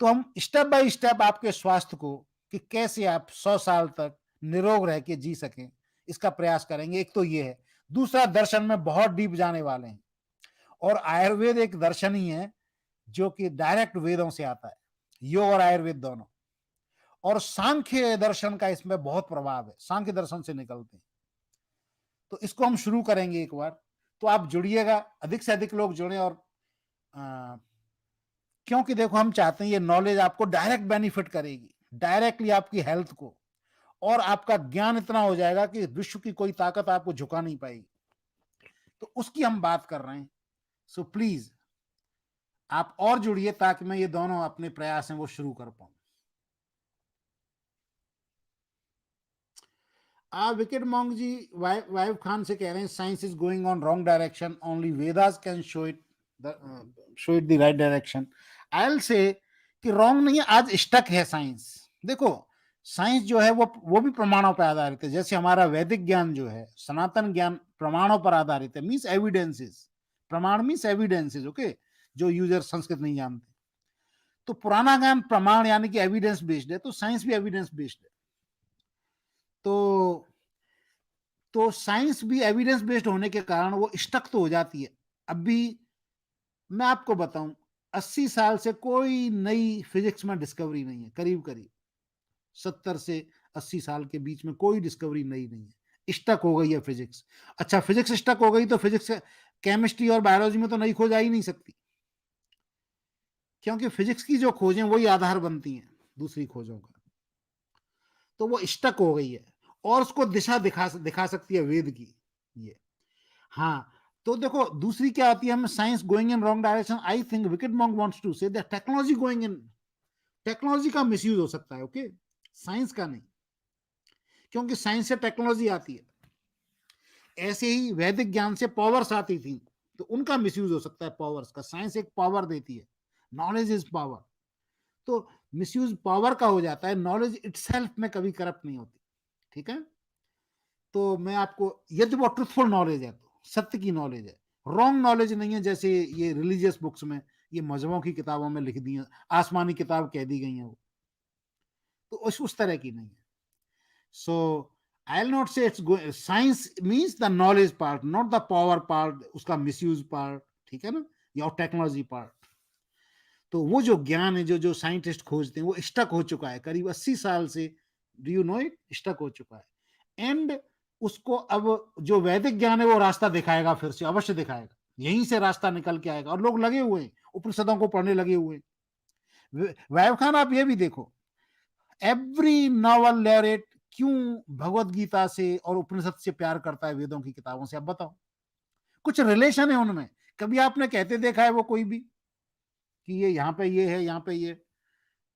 तो हम स्टेप बाय स्टेप आपके स्वास्थ्य को, कि कैसे आप 100 साल तक निरोग रह के जी सकें, इसका प्रयास करेंगे. एक तो ये है. दूसरा, दर्शन में बहुत डीप जाने वाले हैं, और आयुर्वेद एक दर्शन ही है जो कि डायरेक्ट वेदों से आता है, योग और आयुर्वेद दोनों. और सांख्य दर्शन का इसमें बहुत प्रभाव है, सांख्य दर्शन से निकलते हैं. तो इसको हम शुरू करेंगे एक बार. तो आप जुड़िएगा, अधिक से अधिक लोग जुड़े. और क्योंकि देखो हम चाहते हैं ये नॉलेज आपको डायरेक्ट बेनिफिट करेगी, डायरेक्टली आपकी हेल्थ को, और आपका ज्ञान इतना हो जाएगा कि विश्व की कोई ताकत आपको झुका नहीं पाएगी. तो उसकी हम बात कर रहे हैं. सो प्लीज आप और जुड़िए, ताकि मैं ये दोनों अपने प्रयास हैं वो शुरू कर पाऊं. विकेट मॉन्ग जी वाइफ खान से कह रहे हैं, science is going on wrong direction, only Vedas can show it the right direction. I will say कि रॉन्ग नहीं है, आज स्टक है साइंस. देखो साइंस जो है वो भी प्रमाणों पर आधारित है. जैसे हमारा वैदिक ज्ञान जो है, सनातन ज्ञान प्रमाणों पर आधारित है, मीन्स एविडेंसेस. प्रमाण मीन्स एविडेंसेस, ओके, जो यूजर संस्कृत नहीं जानते. तो पुराना ज्ञान प्रमाण यानी कि एविडेंस बेस्ड है, तो साइंस भी एविडेंस बेस्ड है. तो साइंस भी एविडेंस बेस्ड होने के कारण वो स्टक तो हो जाती है. अभी मैं आपको बताऊं, 80 साल से कोई नई फिजिक्स में डिस्कवरी नहीं है, करीब करीब 70 से 80 साल के बीच में कोई डिस्कवरी नई नहीं है। स्टक हो गई है फिजिक्स। अच्छा, फिजिक्स स्टक हो गई तो फिजिक्स, केमिस्ट्री और बायोलॉजी में तो नई खोज आ ही नहीं सकती, क्योंकि फिजिक्स की जो खोजें वही आधार बनती हैं दूसरी खोजों का। तो वो स्टक हो गई है, और उसको दिशा दिखा दिखा सकती है वेद की ये। हाँ, तो देखो दूसरी क्या आती है, हमें science going in wrong direction. I think विकेट मॉन्ग wants to say that technology going in, technology का मिसयूज हो सकता है, ओके, साइंस का नहीं, क्योंकि साइंस से टेक्नोलॉजी आती है। ऐसे ही वैदिक ज्ञान से पावर्स आती थी, तो उनका मिसयूज हो सकता है पावर्स का। साइंस एक पावर देती है, नॉलेज इज पावर, तो मिसयूज पावर का हो जाता है, नॉलेज इटसेल्फ में कभी करप्ट नहीं होती। ठीक है, तो मैं आपको, यदि वो ट्रुथफुल नॉलेज है तो सत्य की नॉलेज है, रॉन्ग नॉलेज नहीं है, जैसे ये रिलीजियस बुक्स में, ये मजहबों की किताबों में लिख दी है, आसमानी किताब कह दी गई है वो, तो उस तरह की नहीं है। सो आई विल नॉट से it's science means the knowledge part, not the power part, उसका मिसयूज पार्ट, ठीक है ना, या टेक्नोलॉजी पार्ट। तो वो जो ज्ञान है, जो जो साइंटिस्ट खोजते हैं, वो स्टक हो चुका है करीब 80 साल से, do you know it, stuck हो चुका है। एंड उसको अब जो वैदिक ज्ञान है वो रास्ता दिखाएगा, फिर से अवश्य दिखाएगा, यहीं से रास्ता निकल के आएगा, और लोग लगे हुए हैं, उपनिषदों को पढ़ने लगे हुए हैं। वैव खान, आप ये भी देखो, एवरी नॉवल लैरेट क्यों भगवत गीता से और उपनिषद से प्यार करता है, वेदों की किताबों से, अब बताओ, कुछ रिलेशन है उनमें। कभी आपने कहते देखा है वो कोई भी कि ये यहाँ पे ये है, यहाँ पे ये,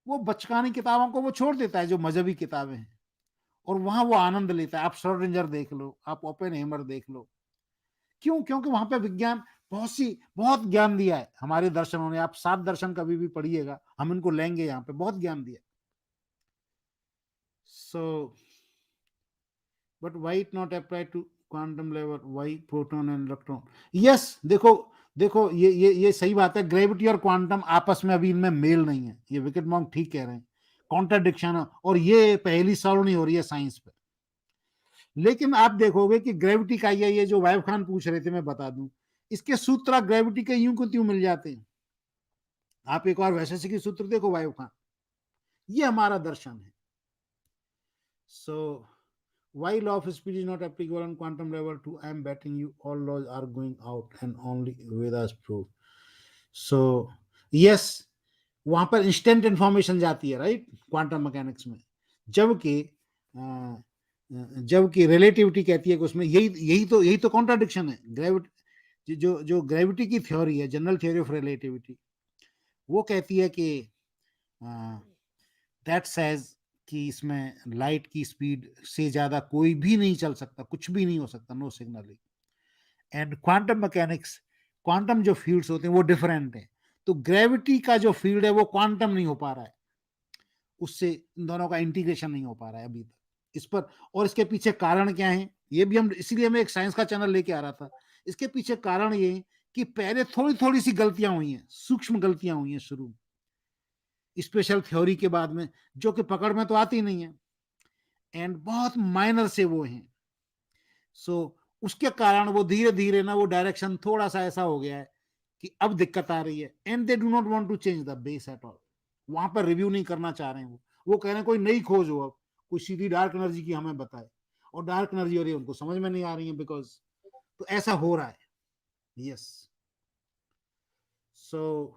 वो बचकानी किताबों को वो छोड़ देता है जो मजहबी किताबें हैं, और वहां वो आनंद लेता है। आप श्रोडिंगर देख लो, आप ओपेनहेमर देख लो, क्यों? क्योंकि वहां पे विज्ञान बहुत ज्ञान दिया है हमारे दर्शनों ने। आप 7 दर्शन कभी भी पढ़िएगा, हम इनको लेंगे, यहाँ पे बहुत ज्ञान दिया। So but why it not apply to quantum level, why proton and electron? Yes, देखो देखो, ये सही बात है, ग्रेविटी और क्वांटम आपस में अभी इनमें मेल नहीं है, ये विकेट मॉन्ग ठीक कह रहे हैं, कॉन्ट्राडिक्शन है, और ये पहली सॉल्व नहीं हो रही है साइंस पे। लेकिन आप देखोगे कि ग्रेविटी का ये जो वाइव खान पूछ रहे थे, मैं बता दूं, इसके सूत्र ग्रेविटी के यूं को त्यों मिल जाते हैं। आप एक और वैशेषिकी सूत्र देखो वाइव खान, ये हमारा दर्शन है। सो why law of speed is not applicable on quantum level 2? I am betting you all laws are going out and only Vedas prove. So yes, वहां पर इंस्टेंट इंफॉर्मेशन जाती है, राइट, क्वांटम मैकेनिक्स में, जबकि जबकि रिलेटिविटी कहती है कि उसमें यही तो कॉन्ट्राडिक्शन है। ग्रेविटी, जो ग्रेविटी की थ्योरी है, जनरल थ्योरी ऑफ रिलेटिविटी, वो कहती है कि दैट सेज कि इसमें लाइट की स्पीड से ज्यादा कोई भी नहीं चल सकता, कुछ भी नहीं हो सकता, no signalling. And quantum mechanics, quantum जो फील्ड्स होते हैं वो डिफरेंट है, तो ग्रेविटी का जो फील्ड है वो क्वांटम नहीं हो पा रहा है, उससे इन दोनों का इंटीग्रेशन नहीं हो पा रहा है अभी तक इस पर। और इसके पीछे कारण क्या है, ये भी हम, इसीलिए मैं एक साइंस का चैनल लेके आ रहा था। इसके पीछे कारण ये है कि पहले थोड़ी थोड़ी सी गलतियां हुई हैं, सूक्ष्म गलतियां हुई हैं शुरू, स्पेशल थ्योरी के बाद में, जो कि पकड़ में तो आती नहीं है, एंड बहुत माइनर से वो हैं। सो उसके कारण वो धीरे धीरे ना, वो डायरेक्शन थोड़ा सा ऐसा हो गया है कि अब दिक्कत आ रही है, and they do not want to change the base at all. वहां पर रिव्यू नहीं करना चाह रहे हैं वो कह रहे हैं कोई नई खोज हो, अब कोई सीधी डार्क एनर्जी की हमें बताए, और डार्क एनर्जी हो रही है उनको समझ में नहीं आ रही है, बिकॉज, तो ऐसा हो रहा है। Yes, so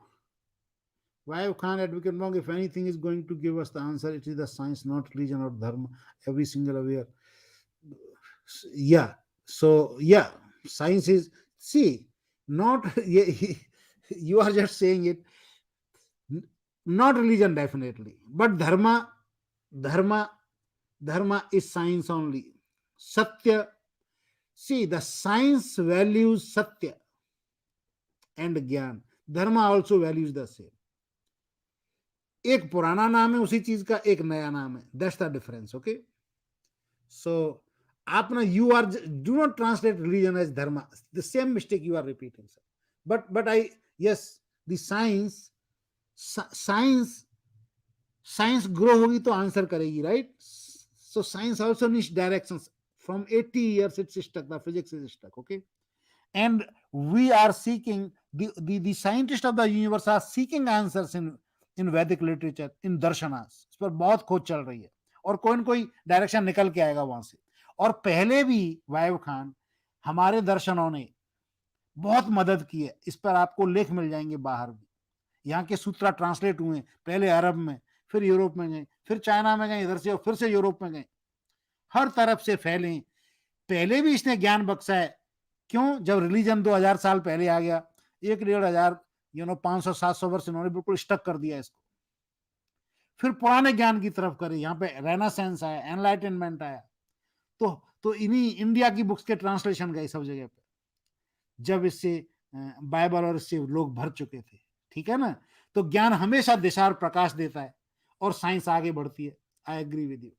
why can't advocate wrong? If anything is going to give us the answer, it is the science, not religion or dharma. Every single aware. Yeah. So yeah, science is, see, not you are just saying it. Not religion definitely, but dharma, dharma is science only. Satya. See, the science values satya and gyan. Dharma also values the same. एक पुराना नाम है उसी चीज का, एक नया नाम है, that's the difference, okay. So आप ना, you are, do not translate religion as dharma, the same mistake you are repeating sir. But I, yes, the science, science science grow होगी तो आंसर करेगी, right. So science also needs directions. From 80 years it's stuck, the physics is stuck, okay, and we are seeking, the scientists of the universe are seeking answers in Vedic literature, in darshanas, इस पर बहुत खोज चल रही है, और कोई न कोई डायरेक्शन निकल के आएगा वहां से। और पहले भी वायव खान हमारे दर्शनों ने बहुत मदद की है, इस पर आपको लेख मिल जाएंगे बाहर भी। यहाँ के सूत्रा ट्रांसलेट हुए, पहले अरब में, फिर यूरोप में गए, फिर चाइना में गए, इधर से और फिर से यूरोप में गए, हर तरफ से फैले। पहले भी इसने ज्ञान बख्शा है। क्यों? जब रिलीजन 2000 साल पहले आ गया, 1-1.5 हजार 500-700 वर्ष इन्होंने बिल्कुल स्टक कर दिया इसको। फिर पुराने ज्ञान की तरफ करे, यहाँ पे रेनासेंस आया, एनलाइटनमेंट आया, तो इन्हीं इंडिया की बुक्स के ट्रांसलेशन गए सब जगह पे, जब इससे बाइबल और इससे लोग भर चुके थे। ठीक है ना? तो ज्ञान हमेशा दिशा और प्रकाश देता है और साइंस आगे बढ़ती है। I agree with you.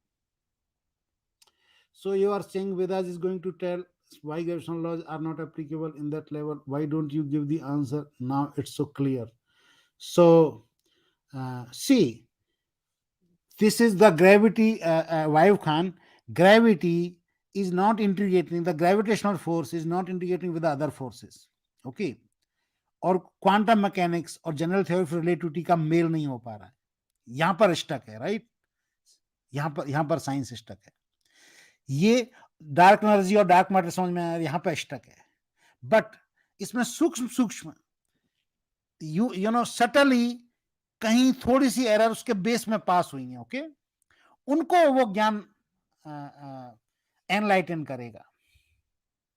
So you are saying Vedas is going to tell why gravitational laws are not applicable in that level. Why don't you give the answer now? It's so clear. So see, this is the gravity, Vayu Khan. Gravity is not integrating, the gravitational force is not integrating with the other forces. Okay. और quantum mechanics और general theory of relativity का mail नहीं हो पा रहा है, यहां पर स्टक है। राइट, यहां पर साइंस स्टक है। ये डार्क एनर्जी और डार्क मैटर समझ में आया, यहां पर स्टक है। बट इसमें सूक्ष्म सूक्ष्म यू नो सटली कहीं थोड़ी सी एरर उसके बेस में पास हुई है। ओके, उनको वो ज्ञान एनलाइटन करेगा।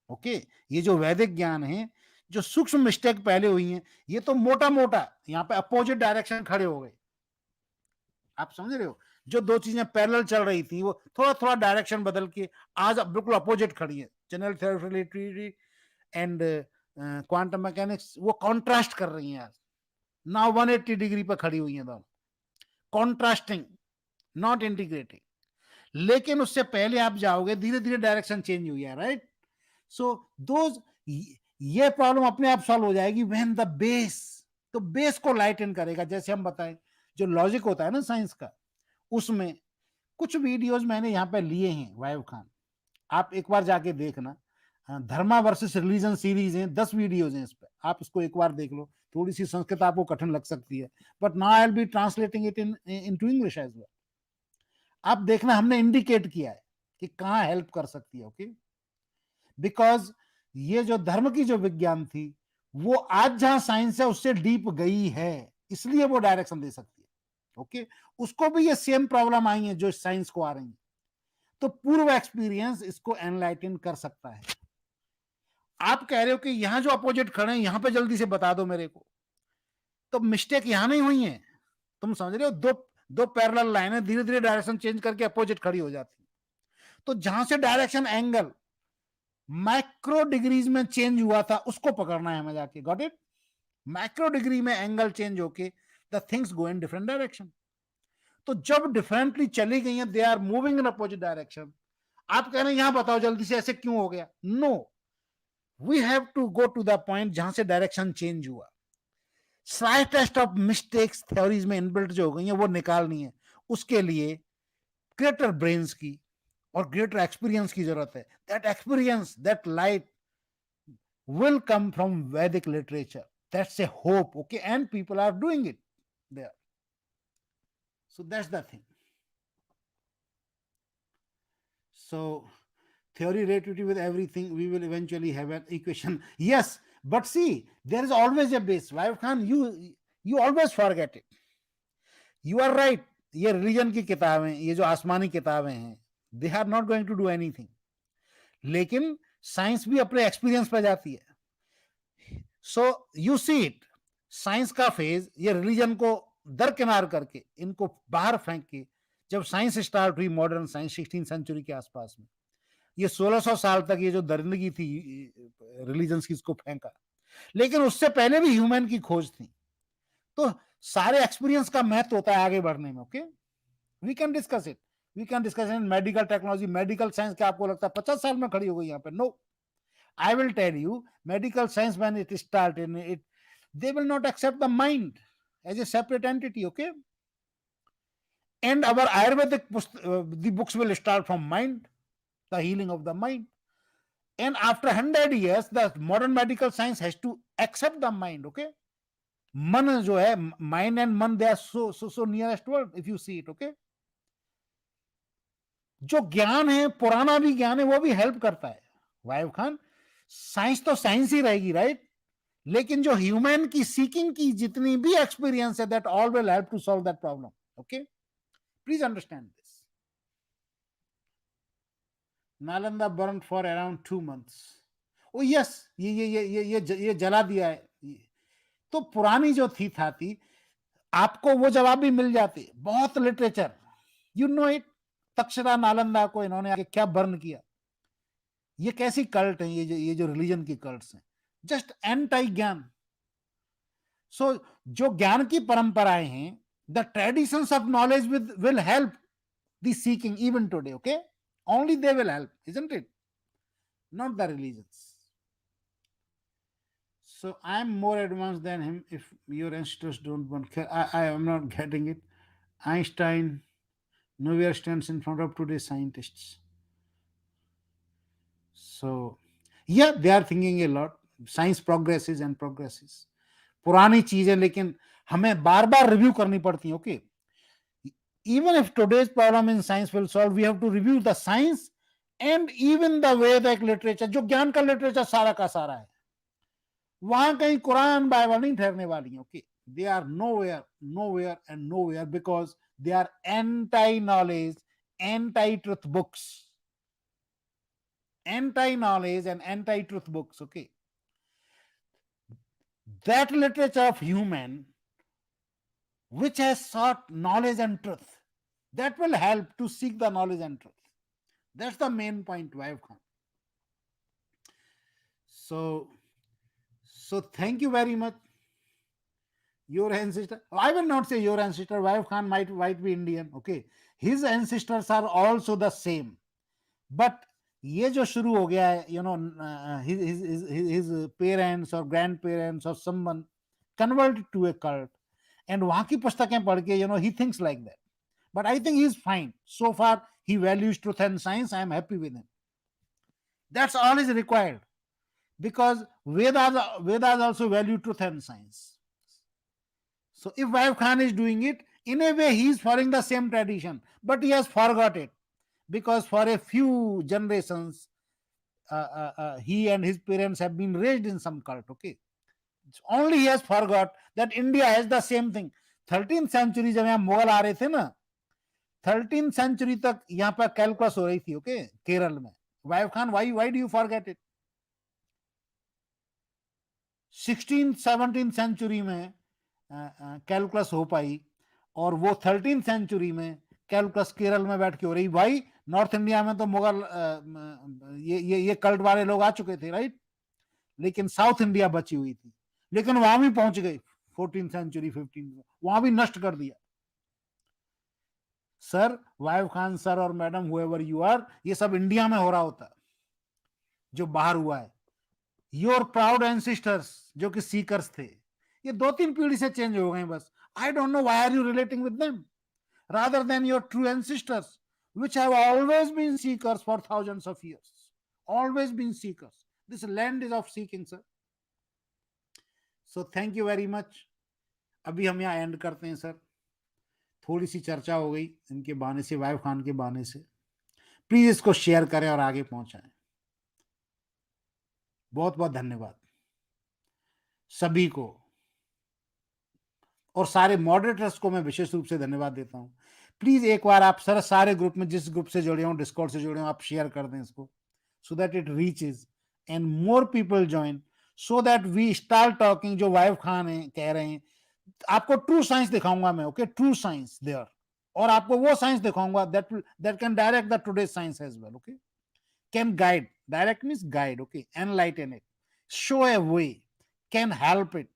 ओके, ये जो वैदिक ज्ञान है, जो सूक्ष्म मिस्टेक पहले हुई है, ये तो मोटा मोटा यहाँ पे अपोजिट डायरेक्शन खड़े हो गए। आप समझ रहे हो? जो दो चीजें पैरेलल चल रही थी, वो थोड़ा थोड़ा डायरेक्शन बदल के आज बिल्कुल अपोजिट खड़ी है। General theory of relativity and quantum mechanics वो कॉन्ट्रास्ट कर रही हैं आज। नाउ 180 डिग्री पर खड़ी हुई हैं दोनों, कॉन्ट्रास्टिंग, नॉट इंटीग्रेटिंग। लेकिन उससे पहले आप जाओगे, धीरे धीरे डायरेक्शन चेंज हुई है। राइट, सो दोज ये प्रॉब्लम अपने आप सॉल्व हो जाएगी व्हेन द बेस, तो बेस को लाइटन करेगा। जैसे हम बताएं, जो लॉजिक होता है ना साइंस का, उसमें कुछ वीडियोस मैंने यहाँ पे लिए हैं वाइव खान, आप एक बार जाके देखना। धर्मा वर्सेस रिलीजन सीरीज है, 10 वीडियोज हैं इस पे, आप इसको एक बार देख लो। थोड़ी सी संस्कृत आपको कठिन लग सकती है, but now I will be translating it into English as well. आप देखना, हमने इंडिकेट किया है कि कहाँ हेल्प कर सकती है। ओके, बिकॉज ये जो धर्म की जो विज्ञान थी, वो आज जहां साइंस है उससे डीप गई है, इसलिए वो डायरेक्शन दे सकती है। ओके, उसको भी ये सेम प्रॉब्लम आई है जो साइंस को आ रही है, तो पूर्व एक्सपीरियंस इसको एनलाइटन कर सकता है। आप कह रहे हो कि यहां जो अपोजिट खड़े हैं, यहां पे जल्दी से बता दो मेरे को, तो मिस्टेक यहां नहीं हुई है। तुम समझ रहे हो? दो पैरेलल लाइनें धीरे धीरे डायरेक्शन चेंज करके अपोजिट खड़ी हो जाती, तो जहां से डायरेक्शन एंगल माइक्रो डिग्रीज में चेंज हुआ था, उसको पकड़ना है हमें जाके। Got it? माइक्रो डिग्री में एंगल चेंज होके the things go in different direction. तो जब डिफरेंटली चली गई हैं, they are moving in opposite direction. आप कह रहे हैं यहां बताओ जल्दी से ऐसे क्यों हो गया? No, we have to go to the point जहां से डायरेक्शन चेंज हुआ। स्लाइटेस्ट ऑफ मिस्टेक्स थ्योरीज में इनबिल्ट जो हो गई हैं, वो निकालनी है। उसके लिए ग्रेटर ब्रेन्स की और ग्रेटर एक्सपीरियंस की जरूरत है। That experience, that light will come from Vedic literature. That's a hope. Okay, and people are doing it there. So that's the thing. So theory relativity with everything, we will eventually have an equation. Yes, but see, there is always a base. Vaib Khan, you always forget it. You are right. ये religion की किताबें, ये जो आसमानी किताबें हैं, they are not going to do anything. लेकिन science भी अपने एक्सपीरियंस पे जाती है। So you see it, science का फेज ये रिलीजन को दरकिनार करके, इनको बाहर फेंक के, जब साइंस स्टार्ट हुई, मॉडर्न साइंस 16th सेंचुरी के आसपास में, ये 1600 साल तक ये जो दरिंदगी थी रिलीजन की, इसको फेंका। लेकिन उससे पहले भी ह्यूमन की खोज थी। तो सारे एक्सपीरियंस का महत्व होता है आगे बढ़ने में। Okay, we can discuss it, we can discuss in medical technology, medical science. क्या आपको लगता है 50 साल में खड़ी हो गई यहाँ पे? No, I will tell you, medical science when it started, they will not accept the mind as a separate entity. Okay, and our Ayurvedic the books will start from mind, the healing of the mind, and after 100 years, the modern medical science has to accept the mind. Okay, मन जो है, mind and मन, they are so nearest word if you see it. Okay, जो ज्ञान है, पुराना भी ज्ञान है, वो भी हेल्प करता है। वाइफ खान, साइंस तो साइंस ही रहेगी, राइट? लेकिन जो ह्यूमन की सीकिंग की जितनी भी एक्सपीरियंस है, that all will help to solve that problem. Okay, please understand this. Nalanda burn for around 2 months। Oh yes, ये जला दिया है। तो पुरानी जो थी आपको वो जवाब भी मिल जाते, बहुत literature, you know it. Takshashila Nalanda को इन्होंने आगे क्या बर्न किया। ये कैसी कल्ट है, ये जो रिलीजन की कल्ट्स हैं, जस्ट एंटी ज्ञान। सो जो ज्ञान की परंपराएं हैं, the traditions of knowledge will help the seeking even today. Okay, only they will help, isn't it? Not the religions. So I'm more advanced than him. If your ancestors don't want, I am not getting it. Einstein nowhere stands in front of today's scientists. So yeah, they are thinking a lot. Science progresses and progresses. पुरानी चीज है, लेकिन हमें बार बार review करनी पड़ती है। Okay, even if today's problem in science will solve, we have to review the science and even the Vedic literature, जो ज्ञान का लिटरेचर सारा का सारा है, वहां कहीं कुरान बाइबल नहीं ठहरने वाली है। Okay, they are nowhere, nowhere and nowhere, because they are anti knowledge, anti truth books, anti knowledge and anti truth books. Okay, that literature of human which has sought knowledge and truth, that will help to seek the knowledge and truth. That's the main point, Vaib Khan. So thank you very much. Your ancestor, I will not say your ancestor, Vaib Khan might be Indian. Okay, his ancestors are also the same. But ये जो शुरू हो गया है, his parents or grandparents or someone converted to a cult, and वहां की पुस्तकें पढ़ के, he thinks like that. But I think he's fine so far. He values truth and science. I am happy with him. That's all is required, because Vedas also value truth and science. So if Vaib Khan is doing it, in a way he is following the same tradition, but he has forgot it, because for a few generations he and his parents have been raised in some cult. Okay, only he has forgot that India has the same thing. 13th century जब यहाँ मुगल आ रहे थे ना, 13th century तक यहाँ पर calculus हो रही थी। ओके, केरल में। वाइफ Khan, why do you forget it? 16th-17th सेंचुरी में कैलकुलस हो पाई, और वो 13th सेंचुरी में कैलकुलस केरल में बैठ के हो रही। भाई, नॉर्थ इंडिया में तो मुगल ये कल्ट वाले लोग आ चुके थे, राइट? लेकिन साउथ इंडिया बची हुई थी, लेकिन वहां भी पहुंच गई 14th सेंचुरी 15th में, वहां भी नष्ट कर दिया। सर, वाइफ खान सर और मैडम, हुएवर यू आर, ये सब इंडिया में हो रहा होता, जो बाहर हुआ है। योर प्राउड एंसिस्टर्स, जो कि सीकर्स थे, ये 2-3 पीढ़ी से चेंज हो गए बस। I don't know why are you relating with them rather than your true ancestors, which have always been seekers for thousands of years. Always been seekers. This land is of seeking, sir. So thank you very much. अभी हम यहाँ and करते हैं sir. थोड़ी सी चर्चा हो गई इनके बहाने से, वाइफ खान के बहाने से। प्लीज इसको शेयर करें और आगे पहुंचाएं। बहुत बहुत धन्यवाद सभी को, और सारे मॉडरेटर्स को मैं विशेष रूप से धन्यवाद देता हूं। प्लीज एक बार आप सर सारे ग्रुप में, जिस ग्रुप से जुड़े हो, डिस्कॉर्ड से जुड़े हो, आप शेयर कर दें इसको, so that it reaches and more people join, so that we start talking. जो वाइफ खान है कह रहे हैं, आपको ट्रू साइंस दिखाऊंगा मैं। ओके, ट्रू साइंस देयर, और आपको वो साइंस दिखाऊंगा that can direct the today science as well. Okay, can guide, direct means guide. Okay, enlighten it, show a way, can help it.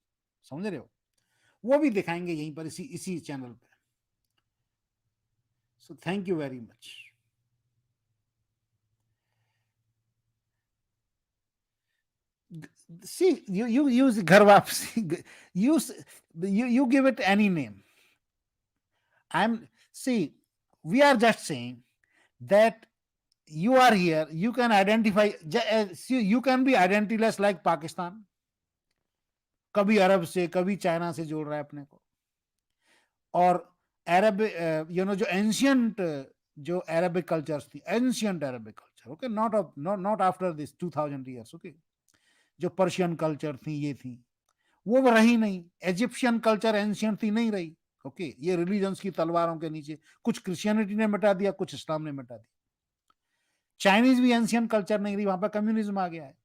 समझ रहे हो? वो भी दिखाएंगे यहीं पर, इसी चैनल पे। सो thank you very much. See, you use घर वापसी, you give it any name. See, we are just saying that you are here, you can identify, you can be identityless like Pakistan, कभी अरब से, कभी China से जोड़ रहा है अपने को, और अरब जो एंशियंट जो अरेबिक कल्चर्स थी, ancient Arabic culture, okay, not after this 2000 years, okay, जो पर्शियन कल्चर थी, ये थी, वो रही नहीं। इजिप्शियन कल्चर एंशियंट थी, नहीं रही। ओके, ये रिलीजन्स की तलवारों के नीचे कुछ क्रिश्चियनिटी ने मिटा दिया, कुछ इस्लाम ने मिटा दिया। चाइनीज भी एंशियंट कल्चर नहीं रही, वहां पर कम्युनिज्म आ गया है।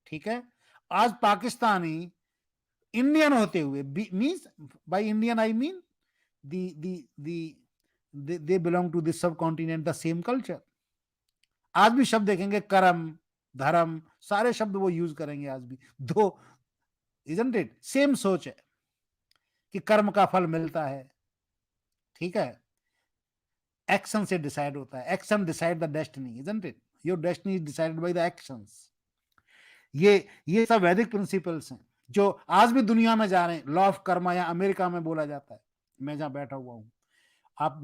ठीक है, आज पाकिस्तानी इंडियन होते हुए, means by Indian I mean the the the they belong to this subcontinent, the same culture। आज भी शब्द देखेंगे, कर्म, धर्म, सारे शब्द वो यूज करेंगे आज भी। दो, इजंट इट, सेम सोच है कि कर्म का फल मिलता है। ठीक है, एक्शन से डिसाइड होता है, action decide the destiny, isn't it, your destiny is decided by the actions. ये सब वैदिक प्रिंसिपल्स हैं जो आज भी दुनिया में जा रहे हैं। लॉ ऑफ कर्मा या अमेरिका में बोला जाता है, मैं जहां बैठा हुआ हूं, आप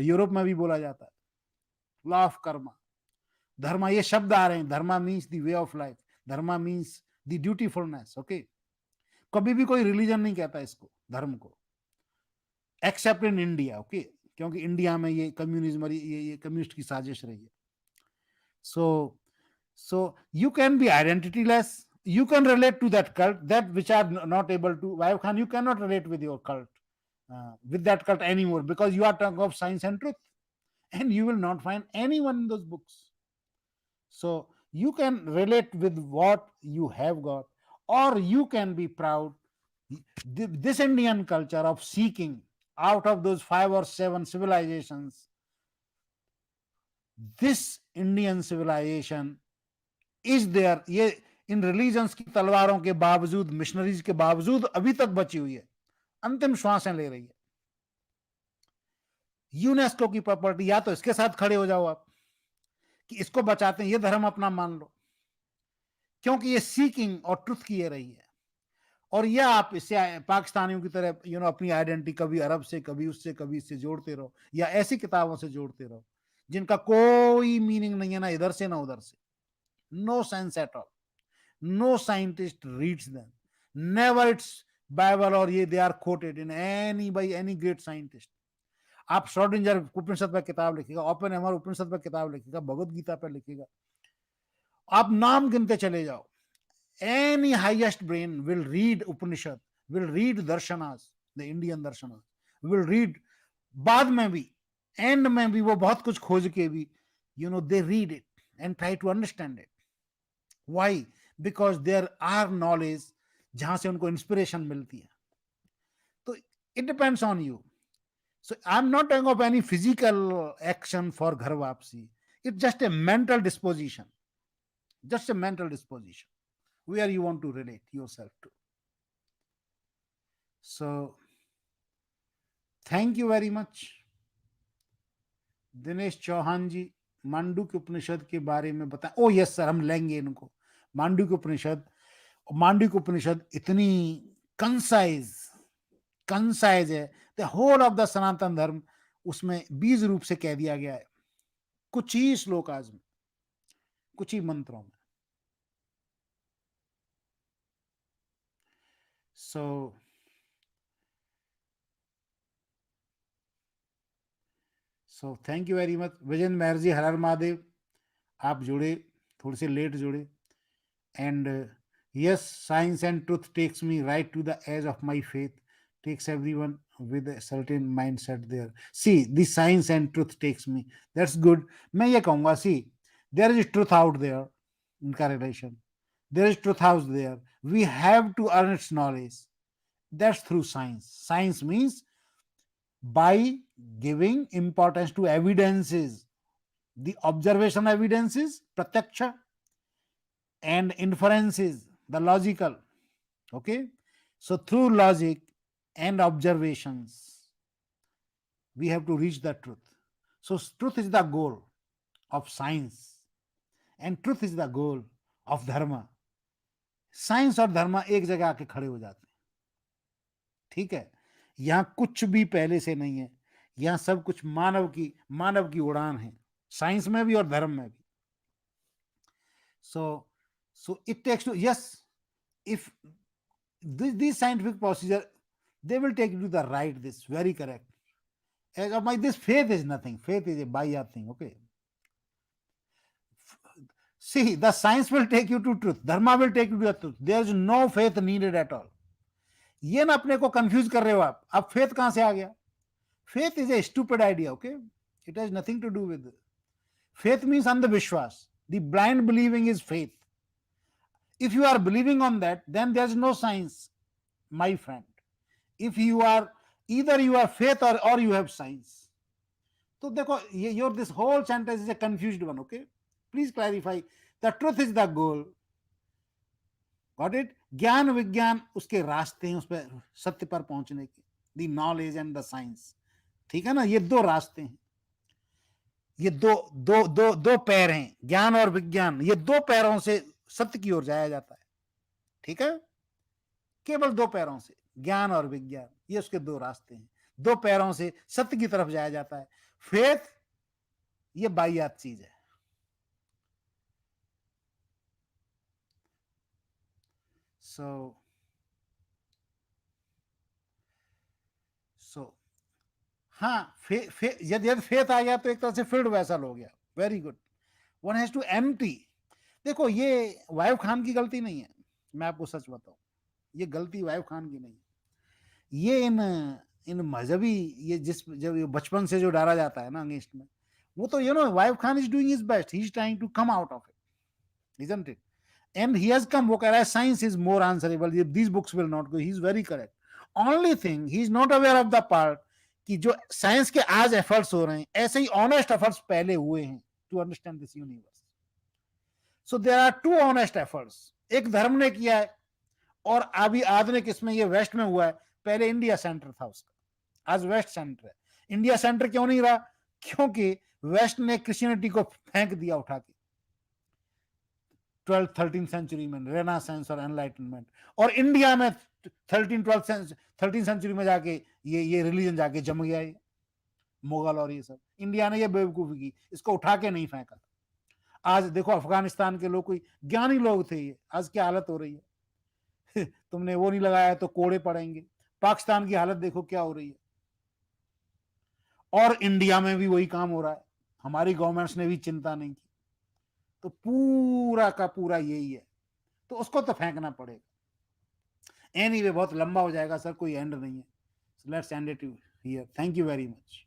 यूरोप में भी बोला जाता है, लॉ ऑफ कर्मा। धर्मा, ये शब्द आ रहे हैं, dharma means the way of life, dharma means the dutifulness. Okay, कभी भी कोई रिलीजन नहीं कहता इसको, धर्म को, एक्सेप्ट इन इंडिया। ओके, क्योंकि इंडिया में ये कम्युनिज्म, ये कम्युनिस्ट की साजिश रही है। So you can be identityless, you can relate to that cult, that which are not able to, why can you cannot relate with your cult, with that cult anymore, because you are talking of science and truth, and you will not find anyone in those books. So you can relate with what you have got, or you can be proud. This Indian culture of seeking out of those 5 or 7 civilizations, this Indian civilization is there, ये in religions की तलवारों के बावजूद, missionaries के बावजूद अभी तक बची हुई है, अंतिम श्वासें ले रही है। यूनेस्को की प्रॉपर्टी, या तो इसके साथ खड़े हो जाओ आप कि इसको बचाते हैं, ये धर्म अपना मान लो, क्योंकि ये सीकिंग और ट्रुथ की ये रही है। और यह आप इससे पाकिस्तानियों की तरह अपनी आइडेंटिटी कभी अरब से, कभी उससे, कभी इससे जोड़ते रहो, या ऐसी किताबों से जोड़ते रहो जिनका कोई मीनिंग नहीं है, ना इधर से ना उधर से, no sense at all. No scientist reads them. Never it's Bible or ये they are quoted in any by any great scientist. आप श्रोडिंजर उपनिषद पर किताब लिखेगा, ओपेनहाइमर उपनिषद पर किताब लिखेगा, भगवत गीता पर लिखेगा, आप नाम गिनते चले जाओ। Any highest brain will read Upanishad, will read Darshanas, the Indian Darshanas, will read, बाद में भी, एंड में भी वो बहुत कुछ खोज के भी, they read it and try to understand it. Why? Because there are knowledge जहां से उनको इंस्पिरेशन मिलती है। तो it depends on you. So I am not talking of any physical action for घर वापसी, it's just a mental disposition, just a mental disposition where you want to relate yourself to. So thank you very much Dinesh Chauhan ji, Mandukya Upanishad के बारे में बताएं। ओ yes sir, हम लेंगे इनको। मांडूक्य उपनिषद इतनी कंसाइज है, द होल ऑफ द सनातन धर्म उसमें बीज रूप से कह दिया गया है, कुछ ही श्लोकाज में, कुछ ही मंत्रों में। So thank you very much Vijender Mehar ji, हर हर महादेव। आप जुड़े, थोड़े से लेट जुड़े, and yes, science and truth takes me right to the edge of my faith, takes everyone with a certain mindset there. See, the science and truth takes me, that's good। मैं ये कहूंगा, see, there is truth out there, इनका relation, there is truth out there, we have to earn its knowledge, that's through science। Science means by giving importance to evidences, the observation evidences, pratyaksha, and inferences, the logical। Okay, so through logic and observations we have to reach the truth। So truth is the goal of science and truth is the goal of dharma। Science और धर्म एक जगह आके खड़े हो जाते हैं। ठीक है, यहां कुछ भी पहले से नहीं है, यहां सब कुछ मानव की उड़ान है, साइंस में भी और धर्म में भी। so it takes to, yes, if this scientific procedure, they will take you to the right, this very correct, My this faith is nothing. Faith is a by thing. Okay. See, the science will take you to truth. Dharma will take you to the truth. There is no faith needed at all. ये ना अपने को confuse कर रहे हो आप. अब faith कहां से आ गया? Faith is a stupid idea. Okay, it has nothing to do with. Faith means अंधविश्वास. The blind believing is faith. If you are believing on that, then there's no science, my friend. If you are either you have faith or you have science. तो देखो your this whole sentence is a confused one. Okay, please clarify. The truth is the goal. Got it? ज्ञान विज्ञान उसके रास्ते हैं उस पर सत्य पर पहुंचने के. The knowledge and the science. ठीक है ना? ये दो रास्ते हैं. ये दो दो दो दो पैर हैं, ज्ञान और विज्ञान. ये दो पैरों से सत्य की ओर जाया जाता है. ठीक है? केवल दो पैरों से ज्ञान और विज्ञान, ये उसके दो रास्ते हैं. दो पैरों से सत्य की तरफ जाया जाता है. फेथ ये बाह्यात चीज है. सो हाँ, यदि फेथ आ गया तो एक तरह से फिल्ड वैसल हो गया. Very good. One has to empty. देखो ये वाइफ खान की गलती नहीं है, मैं आपको सच बताऊं. ये गलती वाइफ खान की नहीं है. ये इन मजहबी ये जब बचपन से जो डाला जाता है ना अगेंस्ट में, वो तो वाइफ Khan is doing his best. He is trying to come out of it, isn't it? And he has come. वो कह रहा है science is more answerable, these books will not go. He is very correct. Only thing he is not aware of the part कि जो science के आज efforts हो रहे हैं, ऐसे ही ऑनेस्ट एफर्ट्स पहले हुए हैं to understand this universe. So there are two honest efforts. एक धर्म ने किया है और अभी आधुनिक इसमें ये वेस्ट में हुआ है. पहले इंडिया सेंटर था उसका, आज वेस्ट सेंटर है. इंडिया सेंटर क्यों नहीं रहा? क्योंकि वेस्ट ने क्रिश्चियनिटी को फेंक दिया उठा के 12th-13th सेंचुरी में, रेनासेंस और एनलाइटनमेंट. और इंडिया में 13th सेंचुरी में जाके ये रिलीजन जाके जम गया. ये मुगल और ये सब, इंडिया ने ये बेवकूफी की, इसको उठा के नहीं फेंका. आज देखो अफगानिस्तान के लोग कोई ज्ञानी लोग थे, ये आज क्या हालत हो रही है. तुमने वो नहीं लगाया तो कोड़े पड़ेंगे. पाकिस्तान की हालत देखो क्या हो रही है. और इंडिया में भी वही काम हो रहा है. हमारी गवर्नमेंट्स ने भी चिंता नहीं की. तो पूरा का पूरा यही है. तो उसको तो फेंकना पड़ेगा. एनीवे बहुत लंबा हो जाएगा सर, कोई एंड नहीं है. Let's end it here. Thank you very much.